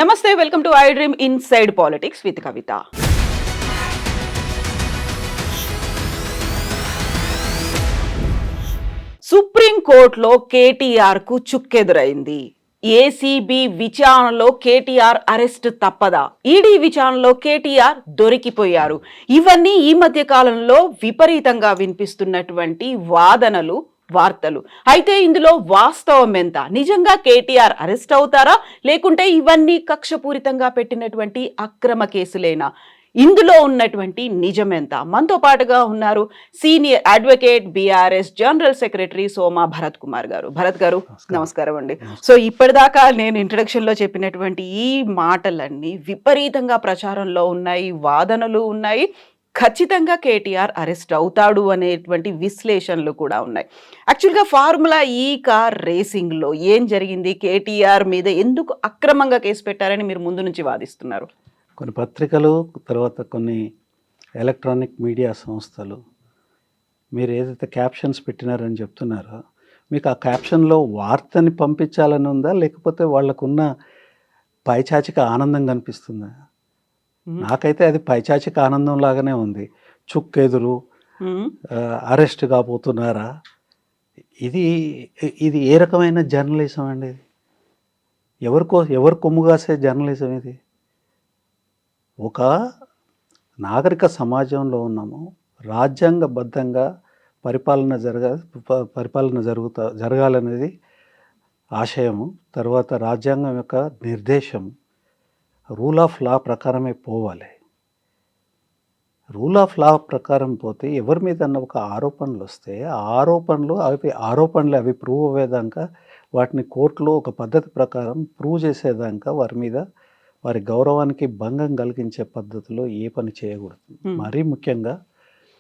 నమస్తే, welcome to I dream inside politics with Kavitha. సుప్రీంకోర్టులో కేటీఆర్ కు చుక్కెదురైంది. ఏసీబీ విచారణలో కేటీఆర్ అరెస్ట్ తప్పదా? ఈడీ విచారణలో కేటీఆర్ దొరికిపోయారు. ఇవన్నీ ఈ మధ్య కాలంలో విపరీతంగా వినిపిస్తున్నటువంటి వాదనలు, వార్తలు. అయితే ఇందులో వాస్తవం ఎంత? నిజంగా కేటీఆర్ అరెస్ట్ అవుతారా, లేకుంటే ఇవన్నీ కక్షపూరితంగా పెట్టినటువంటి అక్రమ కేసులేనా? ఇందులో ఉన్నటువంటి నిజమెంత? మనతో పాటుగా ఉన్నారు senior advocate, BRS general secretary Soma Bharat Kumar గారు. భరత్ గారు నమస్కారం అండి. సో ఇప్పటిదాకా నేను ఇంట్రడక్షన్ లో చెప్పినటువంటి ఈ మాటలన్నీ విపరీతంగా ప్రచారంలో ఉన్నాయి, వాదనలు ఉన్నాయి. ఖచ్చితంగా కేటీఆర్ అరెస్ట్ అవుతాడు అనేటువంటి విశ్లేషణలు కూడా ఉన్నాయి. యాక్చువల్గా ఫార్ములా ఈ కార్ రేసింగ్లో ఏం జరిగింది? కేటీఆర్ మీద ఎందుకు అక్రమంగా కేసు పెట్టారని మీరు ముందు నుంచి వాదిస్తున్నారు? కొన్ని పత్రికలు, తర్వాత కొన్ని ఎలక్ట్రానిక్ మీడియా సంస్థలు మీరు ఏదైతే క్యాప్షన్స్ పెట్టినారని చెప్తున్నారో, మీకు ఆ క్యాప్షన్లో వార్తని పంపించాలని ఉందా, లేకపోతే వాళ్ళకున్న పైచాచిక ఆనందం కనిపిస్తుందా? నాకైతే అది పైచాచిక ఆనందం లాగానే ఉంది. చుక్కెదురు, అరెస్ట్ కాబోతున్నారా? ఇది ఇది ఏ రకమైన జర్నలిజం అండి? ఎవరు కొమ్ము కాసే జర్నలిజం ఇది? ఒక నాగరిక సమాజంలో ఉన్నాము, రాజ్యాంగబద్ధంగా పరిపాలన జరగాలనేది ఆశయము. తర్వాత రాజ్యాంగం యొక్క నిర్దేశం రూల్ ఆఫ్ లా ప్రకారమే పోవాలి. రూల్ ఆఫ్ లా ప్రకారం పోతే ఎవరి మీద ఒక ఆరోపణలు వస్తే ఆ ఆరోపణలు అవి ప్రూవ్ అయ్యేదాకా వాటిని కోర్టులో ఒక పద్ధతి ప్రకారం ప్రూవ్ చేసేదాకా వారి గౌరవానికి భంగం కలిగించే పద్ధతిలో ఏ పని చేయకూడదు. మరీ ముఖ్యంగా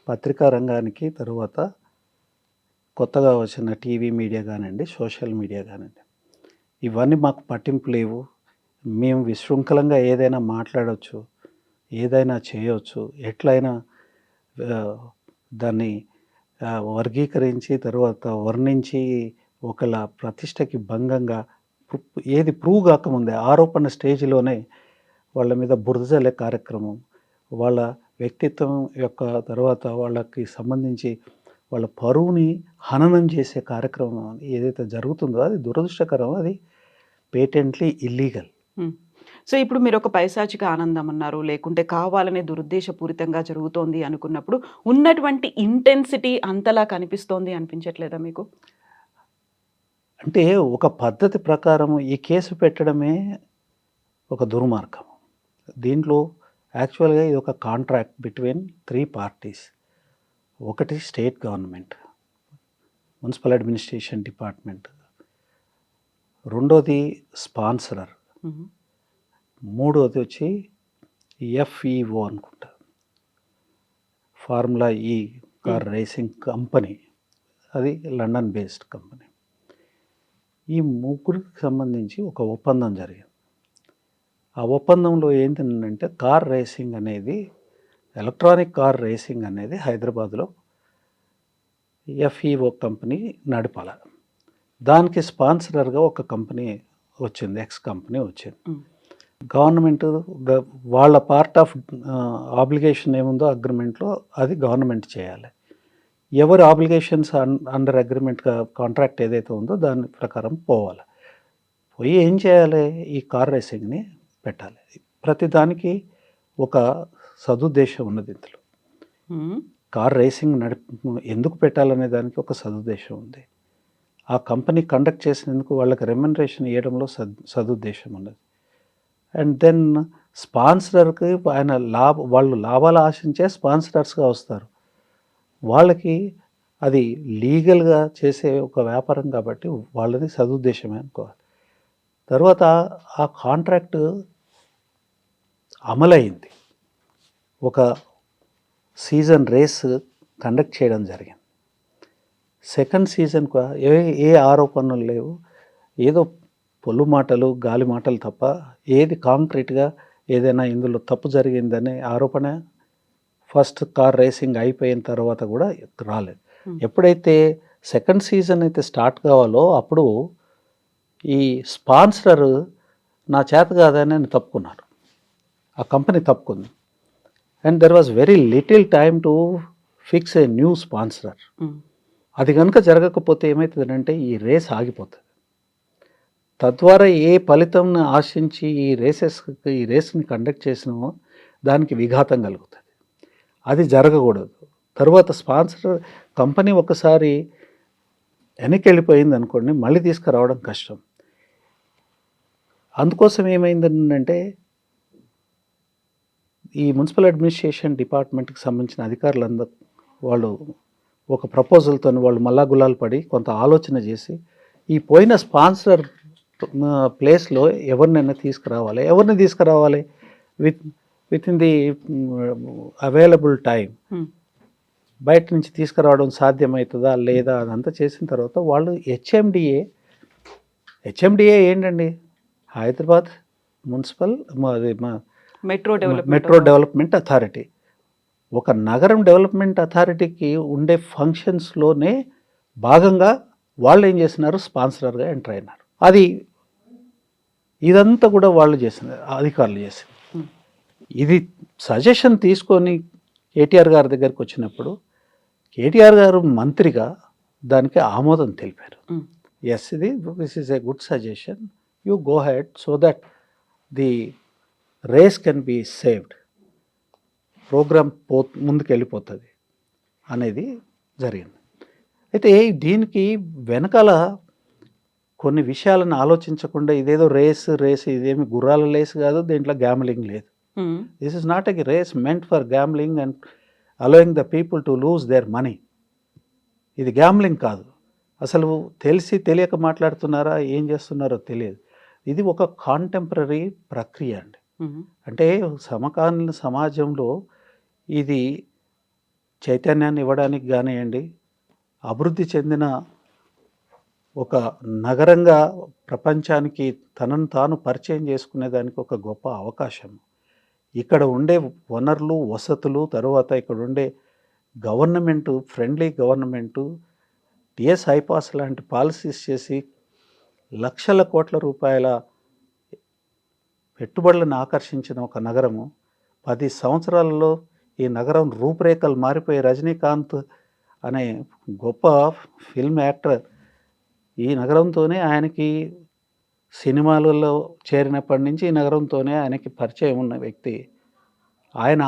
పత్రికా రంగానికి, తర్వాత కొత్తగా వచ్చిన టీవీ మీడియా కానివ్వండి, సోషల్ మీడియా కానివ్వండి, ఇవన్నీ మాకు పట్టింపు లేవు. మేము విశృంఖలంగా ఏదైనా మాట్లాడవచ్చు, ఏదైనా చేయవచ్చు, ఎట్లయినా దాన్ని వర్గీకరించి తర్వాత వర్ణించి ఒకళ్ళ ప్రతిష్టకి భంగంగా ఏది ప్రూవ్ కాకముందే ఆరోపణ స్టేజ్లోనే వాళ్ళ మీద బురదజల్లే కార్యక్రమం, వాళ్ళ వ్యక్తిత్వం యొక్క తర్వాత వాళ్ళకి సంబంధించి వాళ్ళ పరువుని హననం చేసే కార్యక్రమం ఏదైతే జరుగుతుందో అది దురదృష్టకరం, అది పేటెంట్లీ ఇల్లీగల్. సో ఇప్పుడు మీరు ఒక పైశాచిక ఆనందం అన్నారు, లేకుంటే కావాలనే దురుద్దేశపూరితంగా జరుగుతోంది అనుకున్నప్పుడు ఉన్నటువంటి ఇంటెన్సిటీ అంతలా కనిపిస్తోంది అనిపించట్లేదా మీకు? అంటే ఒక పద్ధతి ప్రకారం ఈ కేసు పెట్టడమే ఒక దుర్మార్గం. దీంట్లో యాక్చువల్గా ఇది ఒక కాంట్రాక్ట్ బిట్వీన్ 3 పార్టీస్. ఒకటి state government, municipal administration department, రెండోది స్పాన్సరర్, మూడోది వచ్చి ఎఫ్ఈఓ అనుకుంటా, ఫార్ములా ఈ కార్ రేసింగ్ కంపెనీ, అది లండన్ బేస్డ్ కంపెనీ. ఈ ముగ్గురికి సంబంధించి ఒక ఒప్పందం జరిగింది. ఆ ఒప్పందంలో ఏంటంటే కార్ రేసింగ్ అనేది, ఎలక్ట్రానిక్ కార్ రేసింగ్ అనేది హైదరాబాద్లో ఎఫ్ఈఓ కంపెనీ నడపాల. దానికి స్పాన్సరర్గా ఒక కంపెనీ వచ్చింది, ఎక్స్ కంపెనీ వచ్చింది. గవర్నమెంట్ వాళ్ళ పార్ట్ ఆఫ్ ఆబ్లిగేషన్ ఏముందో అగ్రిమెంట్లో అది గవర్నమెంట్ చేయాలి. ఎవరి ఆబ్లిగేషన్స్ అండర్ అగ్రిమెంట్ కాంట్రాక్ట్ ఏదైతే ఉందో దాని ప్రకారం పోవాలి. పోయి ఏం చేయాలి? ఈ కార్ రేసింగ్ని పెట్టాలి. ప్రతి దానికి ఒక సదుద్దేశం ఉన్నది. ఇందులో కార్ రేసింగ్ ఎందుకు పెట్టాలనే దానికి ఒక సదుద్దేశం ఉంది. ఆ కంపెనీ కండక్ట్ చేసినందుకు వాళ్ళకి రెమ్యునరేషన్ ఇవ్వడంలో సదుద్దేశం ఉన్నది. అండ్ దెన్ స్పాన్సరర్కి వాళ్ళు లాభాలు ఆశించే స్పాన్సరర్స్గా వస్తారు. వాళ్ళకి అది లీగల్గా చేసే ఒక వ్యాపారం కాబట్టి వాళ్ళది సదుద్దేశమే అనుకోవాలి. తర్వాత ఆ కాంట్రాక్ట్ అమలైంది. ఒక సీజన్ రేస్ కండక్ట్ చేయడం జరిగింది. సెకండ్ సీజన్కు ఏ ఆరోపణలు లేవు, ఏదో పొల్లు మాటలు, గాలి మాటలు తప్ప ఏది కాంక్రీట్గా ఏదైనా ఇందులో తప్పు జరిగిందనే ఆరోపణ ఫస్ట్ కార్ రేసింగ్ అయిపోయిన తర్వాత కూడా రాలేదు. ఎప్పుడైతే సెకండ్ సీజన్ అయితే స్టార్ట్ కావాలో అప్పుడు ఈ స్పాన్సర్ నా చేత కాదని నేను తప్పుకున్నారు, ఆ కంపెనీ తప్పుకుంది. And there was very little time to fix a new sponsor. అది కనుక జరగకపోతే ఏమవుతుందంటే ఈ రేస్ ఆగిపోతుంది. తద్వారా ఏ ఫలితం ఆశించి ఈ రేస్ని కండక్ట్ చేసినామో దానికి విఘాతం కలుగుతుంది. అది జరగకూడదు. తర్వాత స్పాన్సర్ కంపెనీ ఒకసారి వెనక్కి వెళ్ళిపోయింది అనుకోండి, మళ్ళీ తీసుకురావడం కష్టం. అందుకోసం ఏమైందంటే ఈ మున్సిపల్ అడ్మినిస్ట్రేషన్ డిపార్ట్మెంట్కి సంబంధించిన అధికారులందరూ వాళ్ళు ఒక ప్రపోజల్తో వాళ్ళు మల్లా గులాలు పడి కొంత ఆలోచన చేసి ఈ పోయిన స్పాన్సర్ ప్లేస్లో ఎవరినైనా తీసుకురావాలి with in the available time. బయట నుంచి తీసుకురావడం సాధ్యమవుతుందా లేదా అదంతా చేసిన తర్వాత వాళ్ళు హెచ్ఎండిఏ ఏంటండి, Hyderabad municipal metro development authority. ఒక నగరం డెవలప్మెంట్ అథారిటీకి ఉండే ఫంక్షన్స్లోనే భాగంగా వాళ్ళు ఏం చేసినారు, స్పాన్సరర్గా ఎంటర్ అయినారు. ఇదంతా కూడా వాళ్ళు చేసినారు, అధికారులు చేసింది. ఇది సజెషన్ తీసుకొని కేటీఆర్ గారి దగ్గరికి వచ్చినప్పుడు కేటీఆర్ గారు మంత్రిగా దానికి ఆమోదం తెలిపారు. Yes, this is a good suggestion, you go head so that the race can be saved, programme ముందుకు వెళ్ళిపోతుంది అనేది జరిగింది. అయితే దీనికి వెనకాల కొన్ని విషయాలను ఆలోచించకుండా ఇదేదో రేస్ ఇదేమి గుర్రాల రేస్ కాదు, దీంట్లో గ్యామ్లింగ్ లేదు. This is not a race meant for gambling and allowing the people to lose their money. ఇది గ్యామ్లింగ్ కాదు. అసలు తెలియక మాట్లాడుతున్నారా, ఏం చేస్తున్నారో తెలియదు. ఇది ఒక కాంటెంపరీ ప్రక్రియ అండి. అంటే సమకాలీన సమాజంలో ఇది చైతన్యాన్ని ఇవ్వడానికి కానివ్వండి, అభివృద్ధి చెందిన ఒక నగరంగా ప్రపంచానికి తనను తాను పరిచయం చేసుకునేదానికి ఒక గొప్ప అవకాశం. ఇక్కడ ఉండే వనరులు, వసతులు, తర్వాత ఇక్కడ ఉండే government, friendly government, TS iPASS లాంటి పాలసీస్ చేసి లక్షల కోట్ల రూపాయల పెట్టుబడులను ఆకర్షించిన ఒక నగరము 10 సంవత్సరాలలో ఈ నగరం రూపురేఖలు మారిపోయి రజనీకాంత్ అనే గొప్ప ఫిల్మ్ యాక్టర్ ఈ నగరంతోనే ఆయనకి సినిమాలలో చేరినప్పటి నుంచి ఈ నగరంతోనే ఆయనకి పరిచయం ఉన్న వ్యక్తి. ఆయన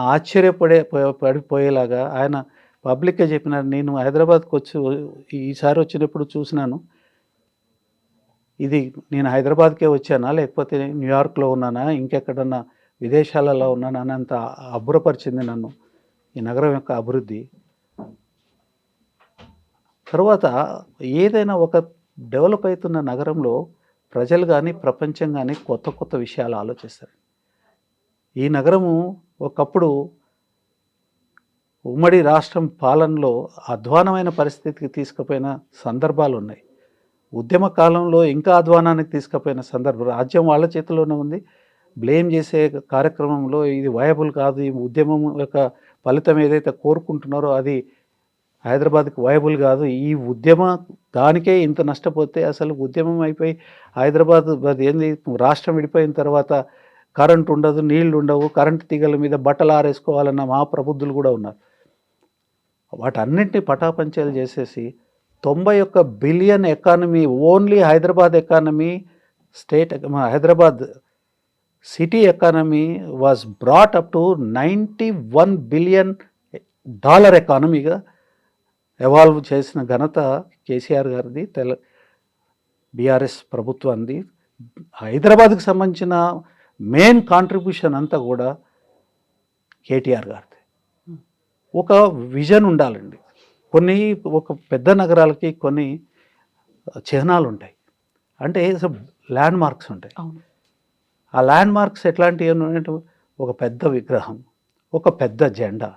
పడిపోయేలాగా ఆయన పబ్లిక్గా చెప్పినారు, నేను హైదరాబాద్కి ఈసారి వచ్చినప్పుడు చూసినాను, ఇది నేను హైదరాబాద్కే వచ్చానా లేకపోతే న్యూయార్క్లో ఉన్నానా ఇంకెక్కడన్నా విదేశాలలో ఉన్నానా అని అంత అబ్బురపరిచింది నన్ను ఈ నగరం యొక్క అభివృద్ధి. తర్వాత ఏదైనా ఒక డెవలప్ అవుతున్న నగరంలో ప్రజలు కానీ ప్రపంచం కానీ కొత్త విషయాలు ఆలోచిస్తారు. ఈ నగరము ఒకప్పుడు ఉమ్మడి రాష్ట్రం పాలనలో అధ్వానమైన పరిస్థితికి తీసుకుపోయిన సందర్భాలు ఉన్నాయి. ఉద్యమ కాలంలో ఇంకా అధ్వానానికి తీసుకుపోయిన సందర్భం. రాజ్యం వాళ్ళ చేతిలోనే ఉంది. బ్లేమ్ చేసే కార్యక్రమంలో ఇది వయబుల్ కాదు, ఈ ఉద్యమం యొక్క ఫలితం ఏదైతే కోరుకుంటున్నారో అది హైదరాబాద్కి వయబుల్ కాదు, ఈ ఉద్యమ దానికే ఇంత నష్టపోతే అసలు ఉద్యమం అయిపోయి హైదరాబాద్ ఏంది రాష్ట్రం విడిపోయిన తర్వాత కరెంట్ ఉండదు, నీళ్లు ఉండవు, కరెంటు తీగల మీద బట్టలు ఆరేసుకోవాలన్న మా ప్రబుద్ధులు కూడా ఉన్నారు. వాటన్నింటినీ పటాపంచాలు చేసేసి 91 billion economy, only Hyderabad economy, Hyderabad city economy was brought up to $91 billion ఎకానమీగా ఎవాల్వ్ చేసిన ఘనత కేసీఆర్ గారిది, బీఆర్ఎస్ ప్రభుత్వాన్ని. హైదరాబాద్కి సంబంధించిన మెయిన్ కాంట్రిబ్యూషన్ అంతా కూడా కేటీఆర్ గారిది. ఒక విజన్ ఉండాలండి. ఒక పెద్ద నగరాలకి కొన్ని చిహ్నాలు ఉంటాయి, అంటే ల్యాండ్ మార్క్స్ ఉంటాయి. ఆ ల్యాండ్ మార్క్స్ ఎట్లాంటివి అంటే ఒక పెద్ద విగ్రహం, ఒక పెద్ద జెండా,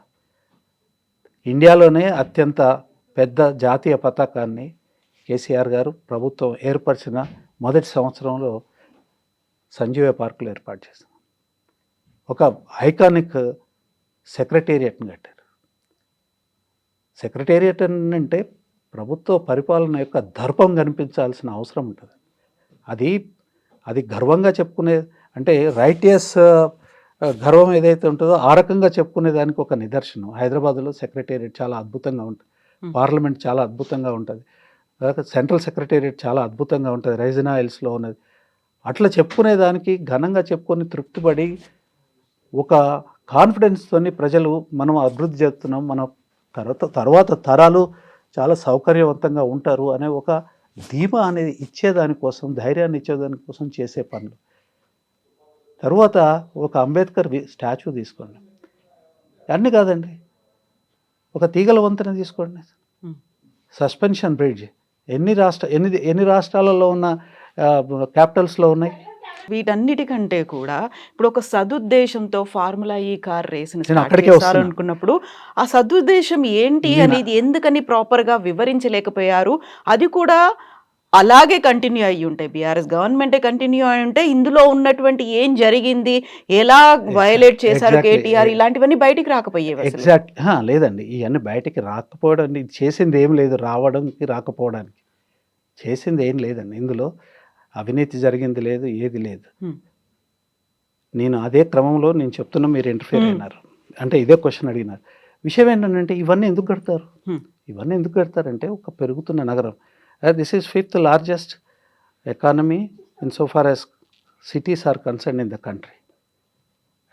ఇండియాలోనే అత్యంత పెద్ద జాతీయ పతాకాన్ని కేసీఆర్ గారు ప్రభుత్వం ఏర్పరిచిన మొదటి సంవత్సరంలో సంజీవ పార్కులో ఏర్పాటు చేశారు. ఒక ఐకానిక్ సెక్రటేరియట్ని కట్టారు. సెక్రటేరియట్ అంటే ప్రభుత్వ పరిపాలన యొక్క దర్పం కనిపించాల్సిన అవసరం ఉంటుంది. అది అది గర్వంగా చెప్పుకునే, అంటే రైటియస్ గర్వం ఏదైతే ఉంటుందో ఆ రకంగా చెప్పుకునే దానికి ఒక నిదర్శనం. హైదరాబాద్లో సెక్రటేరియట్ చాలా అద్భుతంగా ఉంటుంది, పార్లమెంట్ చాలా అద్భుతంగా ఉంటుంది, సెంట్రల్ సెక్రటేరియట్ చాలా అద్భుతంగా ఉంటుంది, రైజినా హిల్స్లో ఉన్నది. అట్లా చెప్పుకునే దానికి ఘనంగా చెప్పుకొని తృప్తిపడి ఒక కాన్ఫిడెన్స్తోని ప్రజలు మనం అభివృద్ధి చేస్తున్నాం, మన తర్వాత తరాలు చాలా సౌకర్యవంతంగా ఉంటారు అనే ఒక ధీమా అనేది ఇచ్చేదానికోసం, ధైర్యాన్ని ఇచ్చేదానికోసం చేసే పనులు. తర్వాత ఒక అంబేద్కర్ స్టాచ్యూ తీసుకోండి, అన్నీ కాదండి, ఒక తీగల వంతెన తీసుకోండి, సస్పెన్షన్ బ్రిడ్జ్ ఎన్ని రాష్ట్రాలలో ఉన్న క్యాపిటల్స్లో ఉన్నాయి. వీటన్నిటికంటే కూడా ఇప్పుడు ఒక సదుద్దేశంతో ఫార్ములా ఈ కార్ రేస్ని నేను స్టార్ట్ అక్కడికే చేశారు వస్తున్నా. అనుకున్నప్పుడు ఆ సదుద్దేశం ఏంటి అనేది ఎందుకని ప్రాపర్గా వివరించలేకపోయారు? అది కూడా అలాగే కంటిన్యూ అయ్యి ఉంటే, బీఆర్ఎస్ గవర్నమెంటే కంటిన్యూ అయి ఉంటే ఇందులో ఉన్నటువంటి ఏం జరిగింది, ఎలా వయలేట్ చేశారు కేటీఆర్, ఇలాంటివన్నీ బయటికి రాకపోయేవి అసలు. ఎగ్జాక్ట్ లేదండి, ఇవన్నీ బయటికి రాకపోవడం, చేసింది ఏం లేదు, రావడానికి రాకపోవడానికి చేసింది ఏం లేదండి. ఇందులో అవినీతి జరిగింది లేదు, ఏది లేదు. నేను అదే క్రమంలో నేను చెప్తున్నా, మీరు ఇంటర్ఫియర్ అయినారు. అంటే ఇదే క్వశ్చన్ అడిగినారు. విషయం ఏంటంటే ఇవన్నీ ఎందుకు కడతారు, ఇవన్నీ ఎందుకు కడతారంటే ఒక పెరుగుతున్న నగరం. This is 5th largest economy in so far as cities are concern in the country,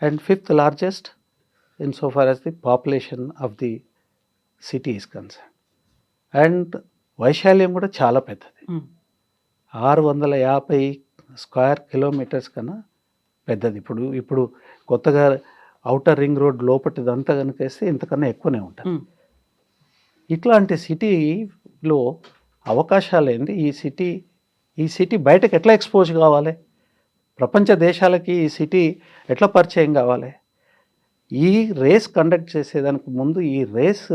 and 5th largest in so far as the population of the city is concern. And వైశాల్యం కూడా చాలా పెద్దది, 650 స్క్వేర్ కిలోమీటర్స్ కన్నా పెద్దది. ఇప్పుడు కొత్తగా outer ring road లోపటిదంతా కనుక వేస్తే ఇంతకన్నా ఎక్కువనే ఉంటుంది. ఇట్లాంటి సిటీలో అవకాశాలు ఏంది, ఈ సిటీ బయటకు ఎట్లా ఎక్స్పోజ్ కావాలి, ప్రపంచ దేశాలకి ఈ సిటీ ఎట్లా పరిచయం కావాలి. ఈ రేస్ కండక్ట్ చేసేదానికి ముందు ఈ రేస్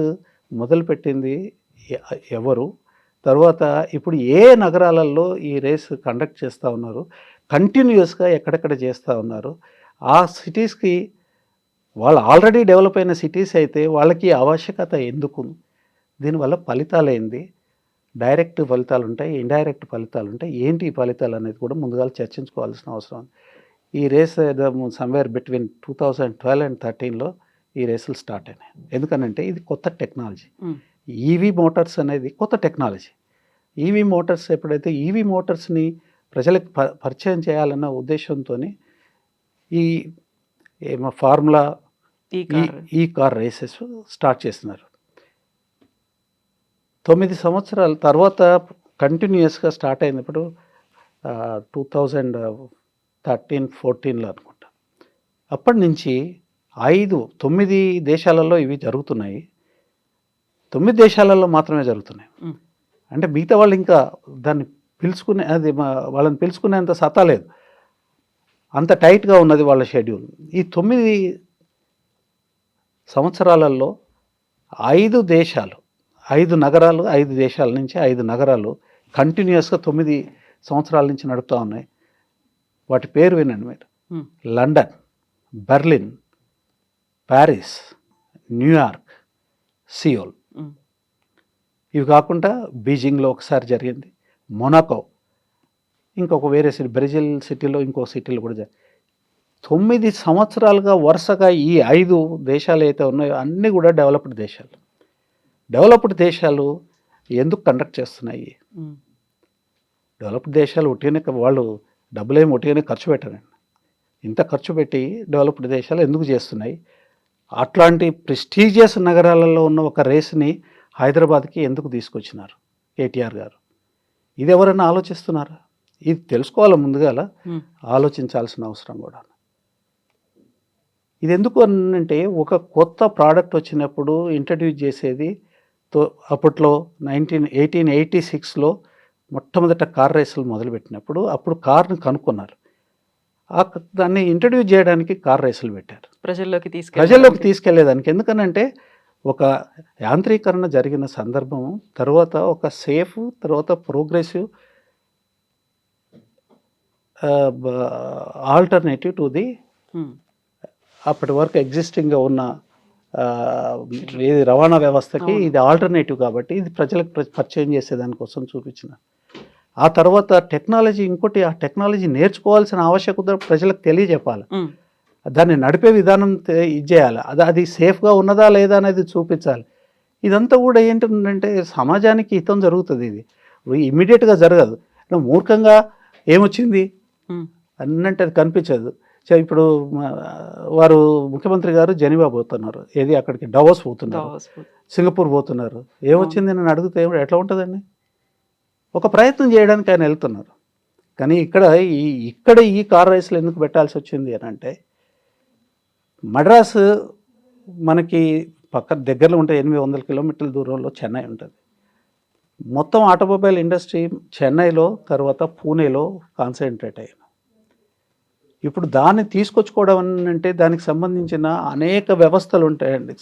మొదలుపెట్టింది ఎవరు, తర్వాత ఇప్పుడు ఏ నగరాలలో ఈ రేస్ కండక్ట్ చేస్తూ ఉన్నారు, కంటిన్యూస్గా ఎక్కడెక్కడ చేస్తూ ఉన్నారు, ఆ సిటీస్కి వాళ్ళు ఆల్రెడీ డెవలప్ అయిన సిటీస్ అయితే వాళ్ళకి ఆవశ్యకత ఎందుకు, దీనివల్ల ఫలితాలు ఏంది, డైరెక్ట్ ఫలితాలు ఉంటాయి, ఇండైరెక్ట్ ఫలితాలు ఉంటాయి, ఏంటి ఈ ఫలితాలు అనేది కూడా ముందుగా చర్చించుకోవాల్సిన అవసరం ఉంది. ఈ రేస్ సమ్వేర్ బిట్వీన్ 2012 and 2013లో ఈ రేసులు స్టార్ట్ అయినాయి. ఎందుకనంటే ఇది కొత్త టెక్నాలజీ, ఈవీ మోటార్స్ అనేది కొత్త టెక్నాలజీ. ఈవీ మోటార్స్ ఎప్పుడైతే ఈవీ మోటార్స్ని ప్రజలకు పరిచయం చేయాలన్న ఉద్దేశంతో ఈ ఫార్ములా ఈ కార్ రేసెస్ స్టార్ట్ చేస్తున్నారు. 9 సంవత్సరాల తర్వాత కంటిన్యూస్గా స్టార్ట్ అయినప్పుడు 2013-14లో అనుకుంటా, అప్పటి నుంచి 9 దేశాలలో ఇవి జరుగుతున్నాయి. 9 దేశాలలో మాత్రమే జరుగుతున్నాయి. అంటే మిగతా వాళ్ళు ఇంకా దాన్ని వాళ్ళని పిలుచుకునేంత సత్తా లేదు, అంత టైట్గా ఉన్నది వాళ్ళ షెడ్యూల్. ఈ 9 సంవత్సరాలలో 5 దేశాలు, 5 నగరాలు, 5 దేశాల నుంచి 5 నగరాలు కంటిన్యూస్గా 9 సంవత్సరాల నుంచి నడుపుతూ ఉన్నాయి. వాటి పేరు వినండి మీరు: London, Berlin, Paris, New York, Seoul. ఇవి కాకుండా బీజింగ్లో ఒకసారి జరిగింది, మొనాకో, ఇంకొక వేరే సిటీ, బ్రెజిల్ సిటీలో ఇంకో సిటీలో కూడా జరిగింది. 9 సంవత్సరాలుగా వరుసగా ఈ 5 దేశాలు అయితే ఉన్నాయో అన్నీ కూడా డెవలప్డ్ దేశాలు. డెవలప్డ్ దేశాలు ఎందుకు కండక్ట్ చేస్తున్నాయి? డెవలప్డ్ దేశాలు ఒట్టిగానే వాళ్ళు డబ్బులేమి ఒట్టిగానే ఖర్చు పెట్టారండి. ఇంత ఖర్చు పెట్టి డెవలప్డ్ దేశాలు ఎందుకు చేస్తున్నాయి? అట్లాంటి ప్రెస్టీజియస్ నగరాలలో ఉన్న ఒక రేస్ని హైదరాబాద్కి ఎందుకు తీసుకొచ్చినారు కేటీఆర్ గారు? ఇది ఎవరైనా ఆలోచిస్తున్నారా? ఇది తెలుసుకోవాలి, ముందుగా ఆలోచించాల్సిన అవసరం కూడా. ఇది ఎందుకు అంటే ఒక కొత్త ప్రోడక్ట్ వచ్చినప్పుడు ఇంట్రడ్యూస్ చేసేది. అప్పట్లో 1886లో మొట్టమొదట కార్ రేసులు మొదలుపెట్టినప్పుడు అప్పుడు కార్ని కనుక్కున్నారు, దాన్ని ఇంట్రడ్యూస్ చేయడానికి కార్ రేసులు పెట్టారు, ప్రజల్లోకి తీసుకెళ్లేదానికి. ఎందుకనంటే ఒక యాంత్రీకరణ జరిగిన సందర్భం తర్వాత ఒక సేఫ్, తర్వాత ప్రోగ్రెసివ్ ఆల్టర్నేటివ్ టు ది అప్పటి వరకు ఎగ్జిస్టింగ్గా ఉన్న ఇది రవాణా వ్యవస్థకి ఇది ఆల్టర్నేటివ్ కాబట్టి ఇది ప్రజలకు పరిచయం చేసేదానికోసం చూపించిన. ఆ తర్వాత టెక్నాలజీ, ఇంకోటి ఆ టెక్నాలజీ నేర్చుకోవాల్సిన ఆవశ్యకత ప్రజలకు తెలియజెప్పాలి. దాన్ని నడిపే విధానం ఇది చేయాలి. అది సేఫ్గా ఉన్నదా లేదా అనేది చూపించాలి. ఇదంతా కూడా ఏంటంటే సమాజానికి హితం జరుగుతుంది. ఇది ఇమ్మీడియట్గా జరగదు. మూర్ఖంగా ఏమొచ్చింది అన్నంటే అది కనిపించదు. ఇప్పుడు వారు ముఖ్యమంత్రి గారు జెనీవా పోతున్నారు, ఏది అక్కడికి డవోస్ పోతున్నారు, సింగపూర్ పోతున్నారు. ఏమొచ్చింది నన్ను అడిగితే ఎట్లా ఉంటుందండి? ఒక ప్రయత్నం చేయడానికి ఆయన వెళ్తున్నారు. కానీ ఇక్కడ ఈ కార్ రేసులు ఎందుకు పెట్టాల్సి వచ్చింది అని అంటే, మద్రాసు మనకి దగ్గరలో ఉంటే 800 కిలోమీటర్ల దూరంలో చెన్నై ఉంటుంది. మొత్తం ఆటోమొబైల్ ఇండస్ట్రీ చెన్నైలో, తర్వాత పూణేలో కాన్సన్ట్రేట్ అయ్యాను. ఇప్పుడు దాన్ని తీసుకొచ్చుకోవడం అంటే దానికి సంబంధించిన అనేక వ్యవస్థలు ఉంటాయండి.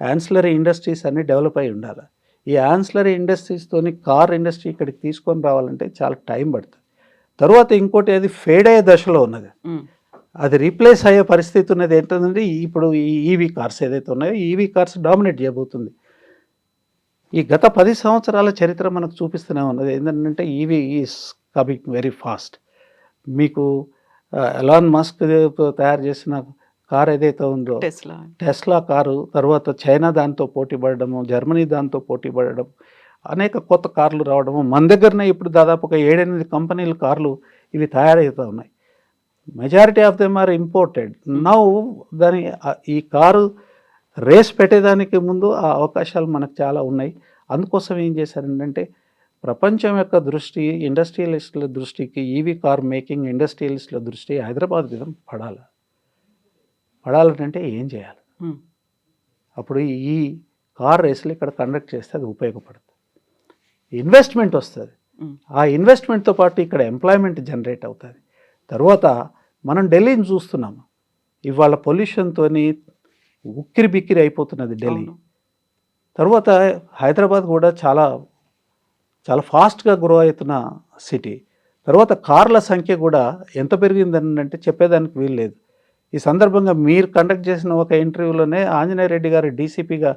యాన్సిలరీ ఇండస్ట్రీస్ అన్నీ డెవలప్ అయి ఉండాలి. ఈ యాన్సిలరీ ఇండస్ట్రీస్తోని కార్ ఇండస్ట్రీ ఇక్కడికి తీసుకొని రావాలంటే చాలా టైం పడుతుంది. తర్వాత ఇంకోటి అది ఫేడ్ అయ్యే దశలో ఉన్నది, అది రీప్లేస్ అయ్యే పరిస్థితి ఉన్నది. ఏంటంటే ఇప్పుడు ఈ ఈవీ కార్స్ ఏదైతే ఉన్నాయో ఈవీ కార్స్ డామినేట్ చేయబోతుంది. ఈ గత 10 సంవత్సరాల చరిత్ర మనకు చూపిస్తూనే ఉన్నది. ఏంటంటే EV is coming very fast. మీకు ఎలాన్ మస్క్ తయారు చేసిన కార్ ఏదైతే ఉందో టెస్లా కారు, తర్వాత చైనా దాంతో పోటీ పడడము, జర్మనీ దాంతో పోటీ పడడం, అనేక కొత్త కార్లు రావడము. మన దగ్గరనే ఇప్పుడు దాదాపు ఒక 7-8 కంపెనీల కార్లు ఇవి తయారవుతూ ఉన్నాయి. Majority of them are imported. Now ఈ కారు రేస్ పెట్టేదానికి ముందు ఆ అవకాశాలు మనకు చాలా ఉన్నాయి. అందుకోసం ఏం చేశారంటే ప్రపంచం యొక్క దృష్టి, ఇండస్ట్రియలిస్టుల దృష్టికి, ఈవీ కార్ మేకింగ్ ఇండస్ట్రియలిస్టుల దృష్టి హైదరాబాద్ మీద పడాలంటే ఏం చేయాలి? అప్పుడు ఈ కార్ రేసులు ఇక్కడ కండక్ట్ చేస్తే అది ఉపయోగపడుతుంది, ఇన్వెస్ట్మెంట్ వస్తుంది. ఆ ఇన్వెస్ట్మెంట్తో పాటు ఇక్కడ ఎంప్లాయ్మెంట్ జనరేట్ అవుతుంది. తర్వాత మనం ఢిల్లీని చూస్తున్నాము, ఇవాళ పొల్యూషన్తో ఉక్కిరి బిక్కిరి అయిపోతున్నది ఢిల్లీ. తర్వాత హైదరాబాద్ కూడా చాలా చాలా ఫాస్ట్గా గ్రో అవుతున్న సిటీ. తర్వాత కార్ల సంఖ్య కూడా ఎంత పెరిగిందని అంటే చెప్పేదానికి వీలు లేదు. ఈ సందర్భంగా మీరు కండక్ట్ చేసిన ఒక ఇంటర్వ్యూలోనే ఆంజనేయ రెడ్డి గారు డీసీపీగా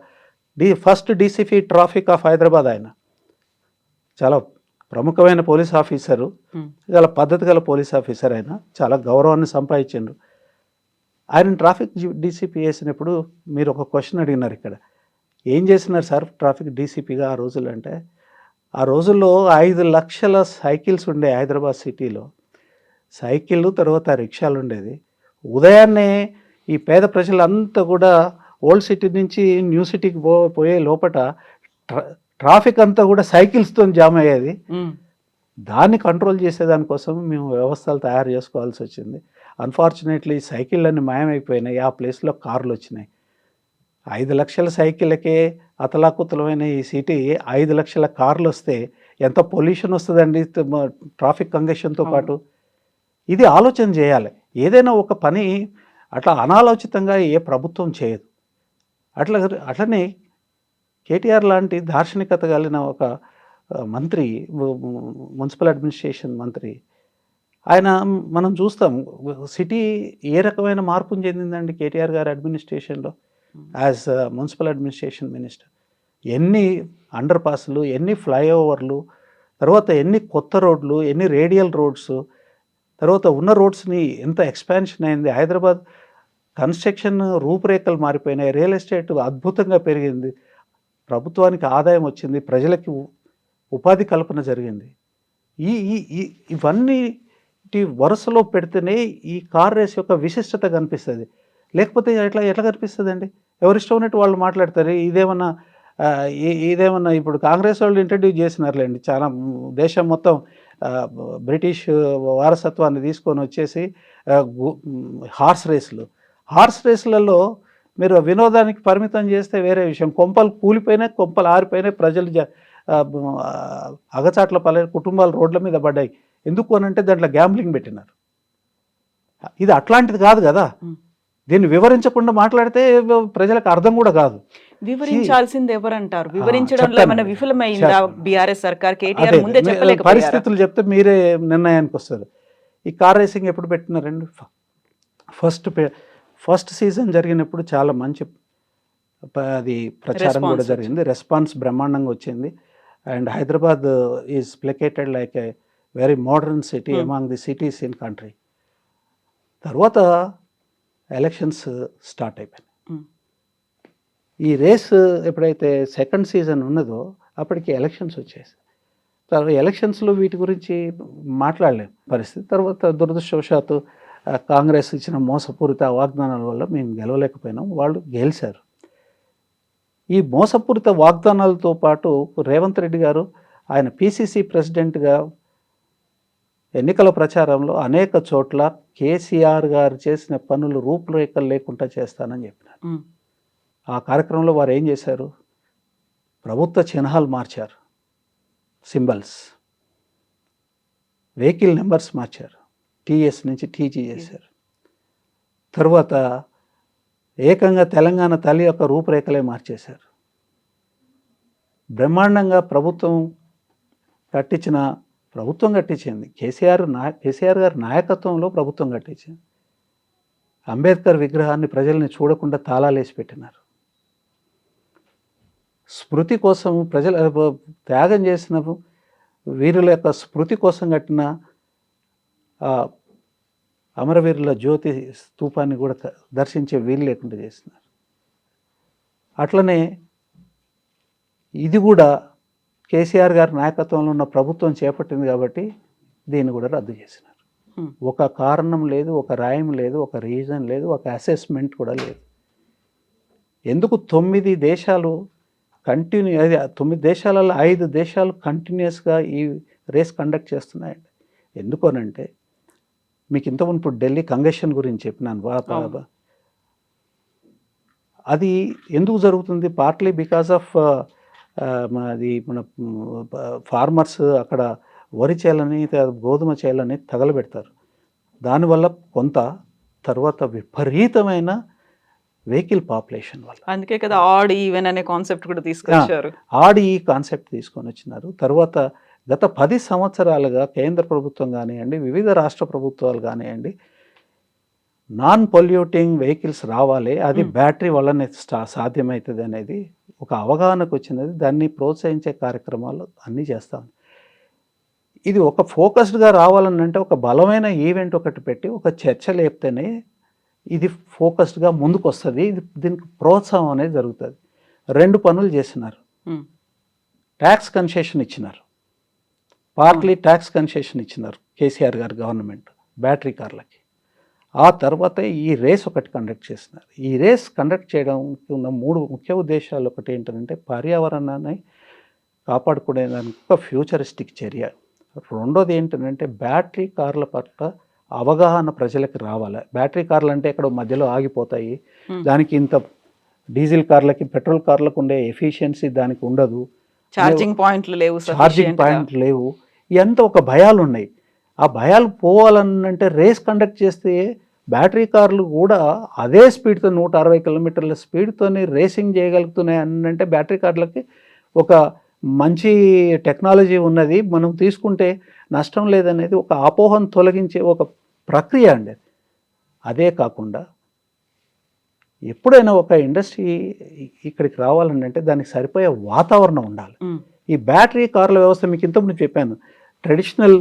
first DCP traffic of Hyderabad, ఆయన చాలా ప్రముఖమైన పోలీస్ ఆఫీసరు, చాలా పద్ధతి గల పోలీస్ ఆఫీసర్, ఆయన చాలా గౌరవాన్ని సంపాదించారు. ఆయన ట్రాఫిక్ డీసీపీ చేసినప్పుడు మీరు ఒక క్వశ్చన్ అడిగినారు, ఇక్కడ ఏం చేసినారు సార్ ట్రాఫిక్ డీసీపీగా ఆ రోజులు అంటే, ఆ రోజుల్లో 5 లక్షల సైకిల్స్ ఉండే హైదరాబాద్ సిటీలో. సైకిళ్ళు, తర్వాత రిక్షాలు ఉండేది. ఉదయాన్నే ఈ పేద ప్రజలంతా కూడా ఓల్డ్ సిటీ నుంచి న్యూ సిటీకి పోయే లోపల ట్రాఫిక్ అంతా కూడా సైకిల్స్తో జామ్ అయ్యేది. దాన్ని కంట్రోల్ చేసేదానికోసం మేము వ్యవస్థలు తయారు చేసుకోవాల్సి వచ్చింది. అన్ఫార్చునేట్లీ సైకిళ్ళన్నీ మాయమైపోయినాయి, ఆ ప్లేస్లో కార్లు వచ్చినాయి. 5 లక్షల సైకిళ్ళకే అతలాకుతలమైన ఈ సిటీ 5 లక్షల కార్లు వస్తే ఎంత పొల్యూషన్ వస్తుందండి, ట్రాఫిక్ కంజెషన్తో పాటు. ఇది ఆలోచన చేయాలి. ఏదైనా ఒక పని అట్లా అనాలోచితంగా ఏ ప్రభుత్వం చేయదు. అట్లనే కేటీఆర్ లాంటి దార్శనికత కలిగిన ఒక మంత్రి, మున్సిపల్ అడ్మినిస్ట్రేషన్ మంత్రి, ఆయన మనం చూస్తాం సిటీ ఏ రకమైన మార్పును చెందిందండి కేటీఆర్ గారి అడ్మినిస్ట్రేషన్లో యాజ్ మున్సిపల్ అడ్మినిస్ట్రేషన్ మినిస్టర్. ఎన్ని అండర్ పాస్లు, ఎన్ని ఫ్లైఓవర్లు, తర్వాత ఎన్ని కొత్త రోడ్లు, ఎన్ని రేడియల్ రోడ్స్, తర్వాత ఉన్న రోడ్స్ని ఎంత ఎక్స్పాన్షన్ అయింది. హైదరాబాద్ కన్స్ట్రక్షన్ రూపురేఖలు మారిపోయినాయి, రియల్ ఎస్టేట్ అద్భుతంగా పెరిగింది, ప్రభుత్వానికి ఆదాయం వచ్చింది, ప్రజలకి ఉపాధి కల్పన జరిగింది. ఇవన్నీ వరుసలో పెడితేనే ఈ కార్ రేస్ యొక్క విశిష్టత కనిపిస్తుంది. లేకపోతే ఎట్లా కనిపిస్తుంది అండి? ఎవరిష్టం ఉన్నట్టు వాళ్ళు మాట్లాడతారు. ఇదేమన్నా ఇప్పుడు కాంగ్రెస్ వాళ్ళు ఇంట్రడ్యూస్ చేసినారులేండి, చాలా దేశం మొత్తం బ్రిటిష్ వారసత్వాన్ని తీసుకొని వచ్చేసి హార్స్ రేసులలో మీరు వినోదానికి పరిమితం చేస్తే వేరే విషయం. కొంపలు కూలిపోయినాయి, కొంపలు ఆరిపోయినాయి, ప్రజలు అగచాట్ల పల్లె కుటుంబాలు రోడ్ల మీద పడ్డాయి. ఎందుకు అనంటే దాంట్లో గ్యాంబ్లింగ్ పెట్టినారు. ఇది అట్లాంటిది కాదు కదా. దీన్ని వివరించకుండా మాట్లాడితే ప్రజలకు అర్థం కూడా కాదు. వివరించాల్సింది ఎవరంటారు? వివరించడంలో ఏమైనా విఫలమైందా బీఆర్ఎస్ సర్కార్? కేటీఆర్ ముందే చెప్పలేకపోయారా? పరిస్థితులు చెప్తే మీరే నిర్ణయానికి వస్తారు. ఈ కార్ రేసింగ్ ఎప్పుడు పెట్టినారండి? ఫస్ట్ సీజన్ జరిగినప్పుడు చాలా మంచి అది ప్రచారం కూడా జరిగింది, రెస్పాన్స్ బ్రహ్మాండంగా వచ్చింది. And Hyderabad is placated like a very modern city among the cities in country. తర్వాత ఎలక్షన్స్ స్టార్ట్ అయిపోయినాయి. ఈ రేస్ ఎప్పుడైతే సెకండ్ సీజన్ ఉన్నదో అప్పటికి ఎలక్షన్స్ వచ్చేసాయి. తర్వాత ఎలక్షన్స్లో వీటి గురించి మాట్లాడలేము పరిస్థితి. తర్వాత దురదృష్టవశాత్తు కాంగ్రెస్ ఇచ్చిన మోసపూరిత వాగ్దానాల వల్ల మేము గెలవలేకపోయినాం, వాళ్ళు గెలిచారు. ఈ మోసపూరిత వాగ్దానాలతో పాటు రేవంత్ రెడ్డి గారు ఆయన పిసిసి ప్రెసిడెంట్గా ఎన్నికల ప్రచారంలో అనేక చోట్ల కేసీఆర్ గారు చేసిన పనులు రూపురేఖలు లేకుండా చేస్తానని చెప్పినారు. ఆ కార్యక్రమంలో వారు ఏం చేశారు? ప్రభుత్వ చిహ్నాలు మార్చారు, సింబల్స్, వెహికల్ నెంబర్స్ మార్చారు, టీఎస్ నుంచి టీజీ చేశారు. తర్వాత ఏకంగా తెలంగాణ తల్లి యొక్క రూపురేఖలే మార్చేశారు. బ్రహ్మాండంగా ప్రభుత్వం కట్టించింది. కేసీఆర్ గారి నాయకత్వంలో ప్రభుత్వం కట్టించింది. అంబేద్కర్ విగ్రహాన్ని ప్రజల్ని చూడకుండా తాళాలేసి పెట్టినారు. స్మృతి కోసం త్యాగం చేసిన వీరుల యొక్క స్మృతి కోసం కట్టిన అమరవీరుల జ్యోతి స్తూపాన్ని కూడా దర్శించే వీలు లేకుండా చేసినారు. అట్లనే ఇది కూడా కేసీఆర్ గారి నాయకత్వంలో ఉన్న ప్రభుత్వం చేపట్టింది కాబట్టి దీన్ని కూడా రద్దు చేసినారు. ఒక కారణం లేదు, ఒక రాయం లేదు, ఒక రీజన్ లేదు, ఒక అసెస్మెంట్ కూడా లేదు. ఎందుకు 9 దేశాలు 9 దేశాలలో 5 దేశాలు కంటిన్యూస్గా ఈ రేస్ కండక్ట్ చేస్తున్నాయండి. ఎందుకోనంటే మీకు ఇంతకుముందు ఇప్పుడు ఢిల్లీ కంగెషన్ గురించి చెప్పినాను. అది ఎందుకు జరుగుతుంది? పార్ట్లీ బికాస్ ఆఫ్ మన ఫార్మర్స్ అక్కడ వరి చేలని గోధుమ చేయాలని తగలబెడతారు. దానివల్ల కొంత, తర్వాత విపరీతమైన వెహికల్ పాపులేషన్ వల్ల. అందుకే కదా ఆడ్ ఈవెన్ అనే కాన్సెప్ట్ కూడా తీసుకొచ్చారు. ఈ కాన్సెప్ట్ తీసుకొని వచ్చినారు. తర్వాత గత 10 సంవత్సరాలుగా కేంద్ర ప్రభుత్వం కానివ్వండి, వివిధ రాష్ట్ర ప్రభుత్వాలు కానివ్వండి, నాన్ పొల్యూటింగ్ వెహికల్స్ రావాలి, అది బ్యాటరీ వల్లనే సాధ్యమవుతుంది అనేది ఒక అవగాహనకు వచ్చినది. దాన్ని ప్రోత్సహించే కార్యక్రమాలు అన్నీ చేస్తాం. ఇది ఒక ఫోకస్డ్గా రావాలని అంటే ఒక బలమైన ఈవెంట్ ఒకటి పెట్టి ఒక చర్చ లేపితేనే ఇది ఫోకస్డ్గా ముందుకు వస్తుంది. దీనికి ప్రోత్సాహం అనేది జరుగుతుంది. 2 పనులు చేసినారు. ట్యాక్స్ కన్సెషన్ ఇచ్చినారు, పార్ట్లీ ట్యాక్స్ కన్సెషన్ ఇచ్చినారు కేసీఆర్ గారి గవర్నమెంట్ బ్యాటరీ కార్లకి. ఆ తర్వాత ఈ రేస్ ఒకటి కండక్ట్ చేసినారు. ఈ రేస్ కండక్ట్ చేయడానికి ఉన్న 3 ముఖ్య ఉద్దేశాలు. ఒకటి ఏంటంటే పర్యావరణాన్ని కాపాడుకునేదానికి ఒక ఫ్యూచరిస్టిక్ చర్య. రెండోది ఏంటంటే బ్యాటరీ కార్ల పట్ల అవగాహన ప్రజలకు రావాలి. బ్యాటరీ కార్లు అంటే ఎక్కడో మధ్యలో ఆగిపోతాయి, దానికి ఇంత డీజిల్ కార్లకి పెట్రోల్ కార్లకు ఉండే ఎఫిషియన్సీ దానికి ఉండదు, ఛార్జింగ్ పాయింట్లు లేవు, ఇదంతా ఒక భయాలు ఉన్నాయి. ఆ భయాలు పోవాలనంటే రేస్ కండక్ట్ చేస్తే బ్యాటరీ కార్లు కూడా అదే స్పీడ్తో 160 కిలోమీటర్ల స్పీడ్తోనే రేసింగ్ చేయగలుగుతున్నాయి అంటే బ్యాటరీ కార్లకి ఒక మంచి టెక్నాలజీ ఉన్నది, మనం తీసుకుంటే నష్టం లేదనేది ఒక అపోహను తొలగించే ఒక ప్రక్రియ అండి. అదే కాకుండా ఎప్పుడైనా ఒక ఇండస్ట్రీ ఇక్కడికి రావాలంటే దానికి సరిపోయే వాతావరణం ఉండాలి. ఈ బ్యాటరీ కార్ల వ్యవస్థ మీకు ఇంతకుముందు చెప్పాను, ట్రెడిషనల్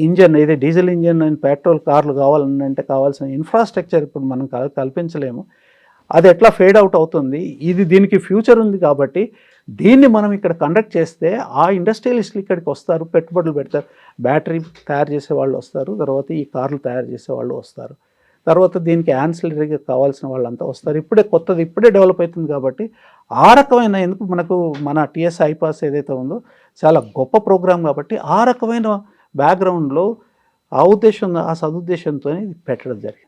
ఇంజన్ ఏదో డీజిల్ ఇంజన్ అండ్ పెట్రోల్ కార్లు కావాలంటే కావాల్సిన ఇన్ఫ్రాస్ట్రక్చర్ ఇప్పుడు మనం కల్పించలేము. అది ఎట్లా ఫేడ్ అవుట్ అవుతుంది. దీనికి ఫ్యూచర్ ఉంది కాబట్టి దీన్ని మనం ఇక్కడ కండక్ట్ చేస్తే ఆ ఇండస్ట్రియలిస్టులు ఇక్కడికి వస్తారు, పెట్టుబడులు పెడతారు, బ్యాటరీ తయారు చేసే వాళ్ళు వస్తారు, తర్వాత ఈ కార్లు తయారు చేసే వాళ్ళు వస్తారు, తర్వాత దీనికి యాన్సిలరీగా కావాల్సిన వాళ్ళంతా వస్తారు. ఇప్పుడే డెవలప్ అవుతుంది కాబట్టి ఆ రకమైన ఎందుకు మన టీఎస్ ఐపాస్ ఏదైతే ఉందో చాలా గొప్ప ప్రోగ్రామ్ కాబట్టి ఆ రకమైన బ్యాక్గ్రౌండ్లో ఆ సదుద్దేశంతో ఇది పెట్టడం జరిగింది.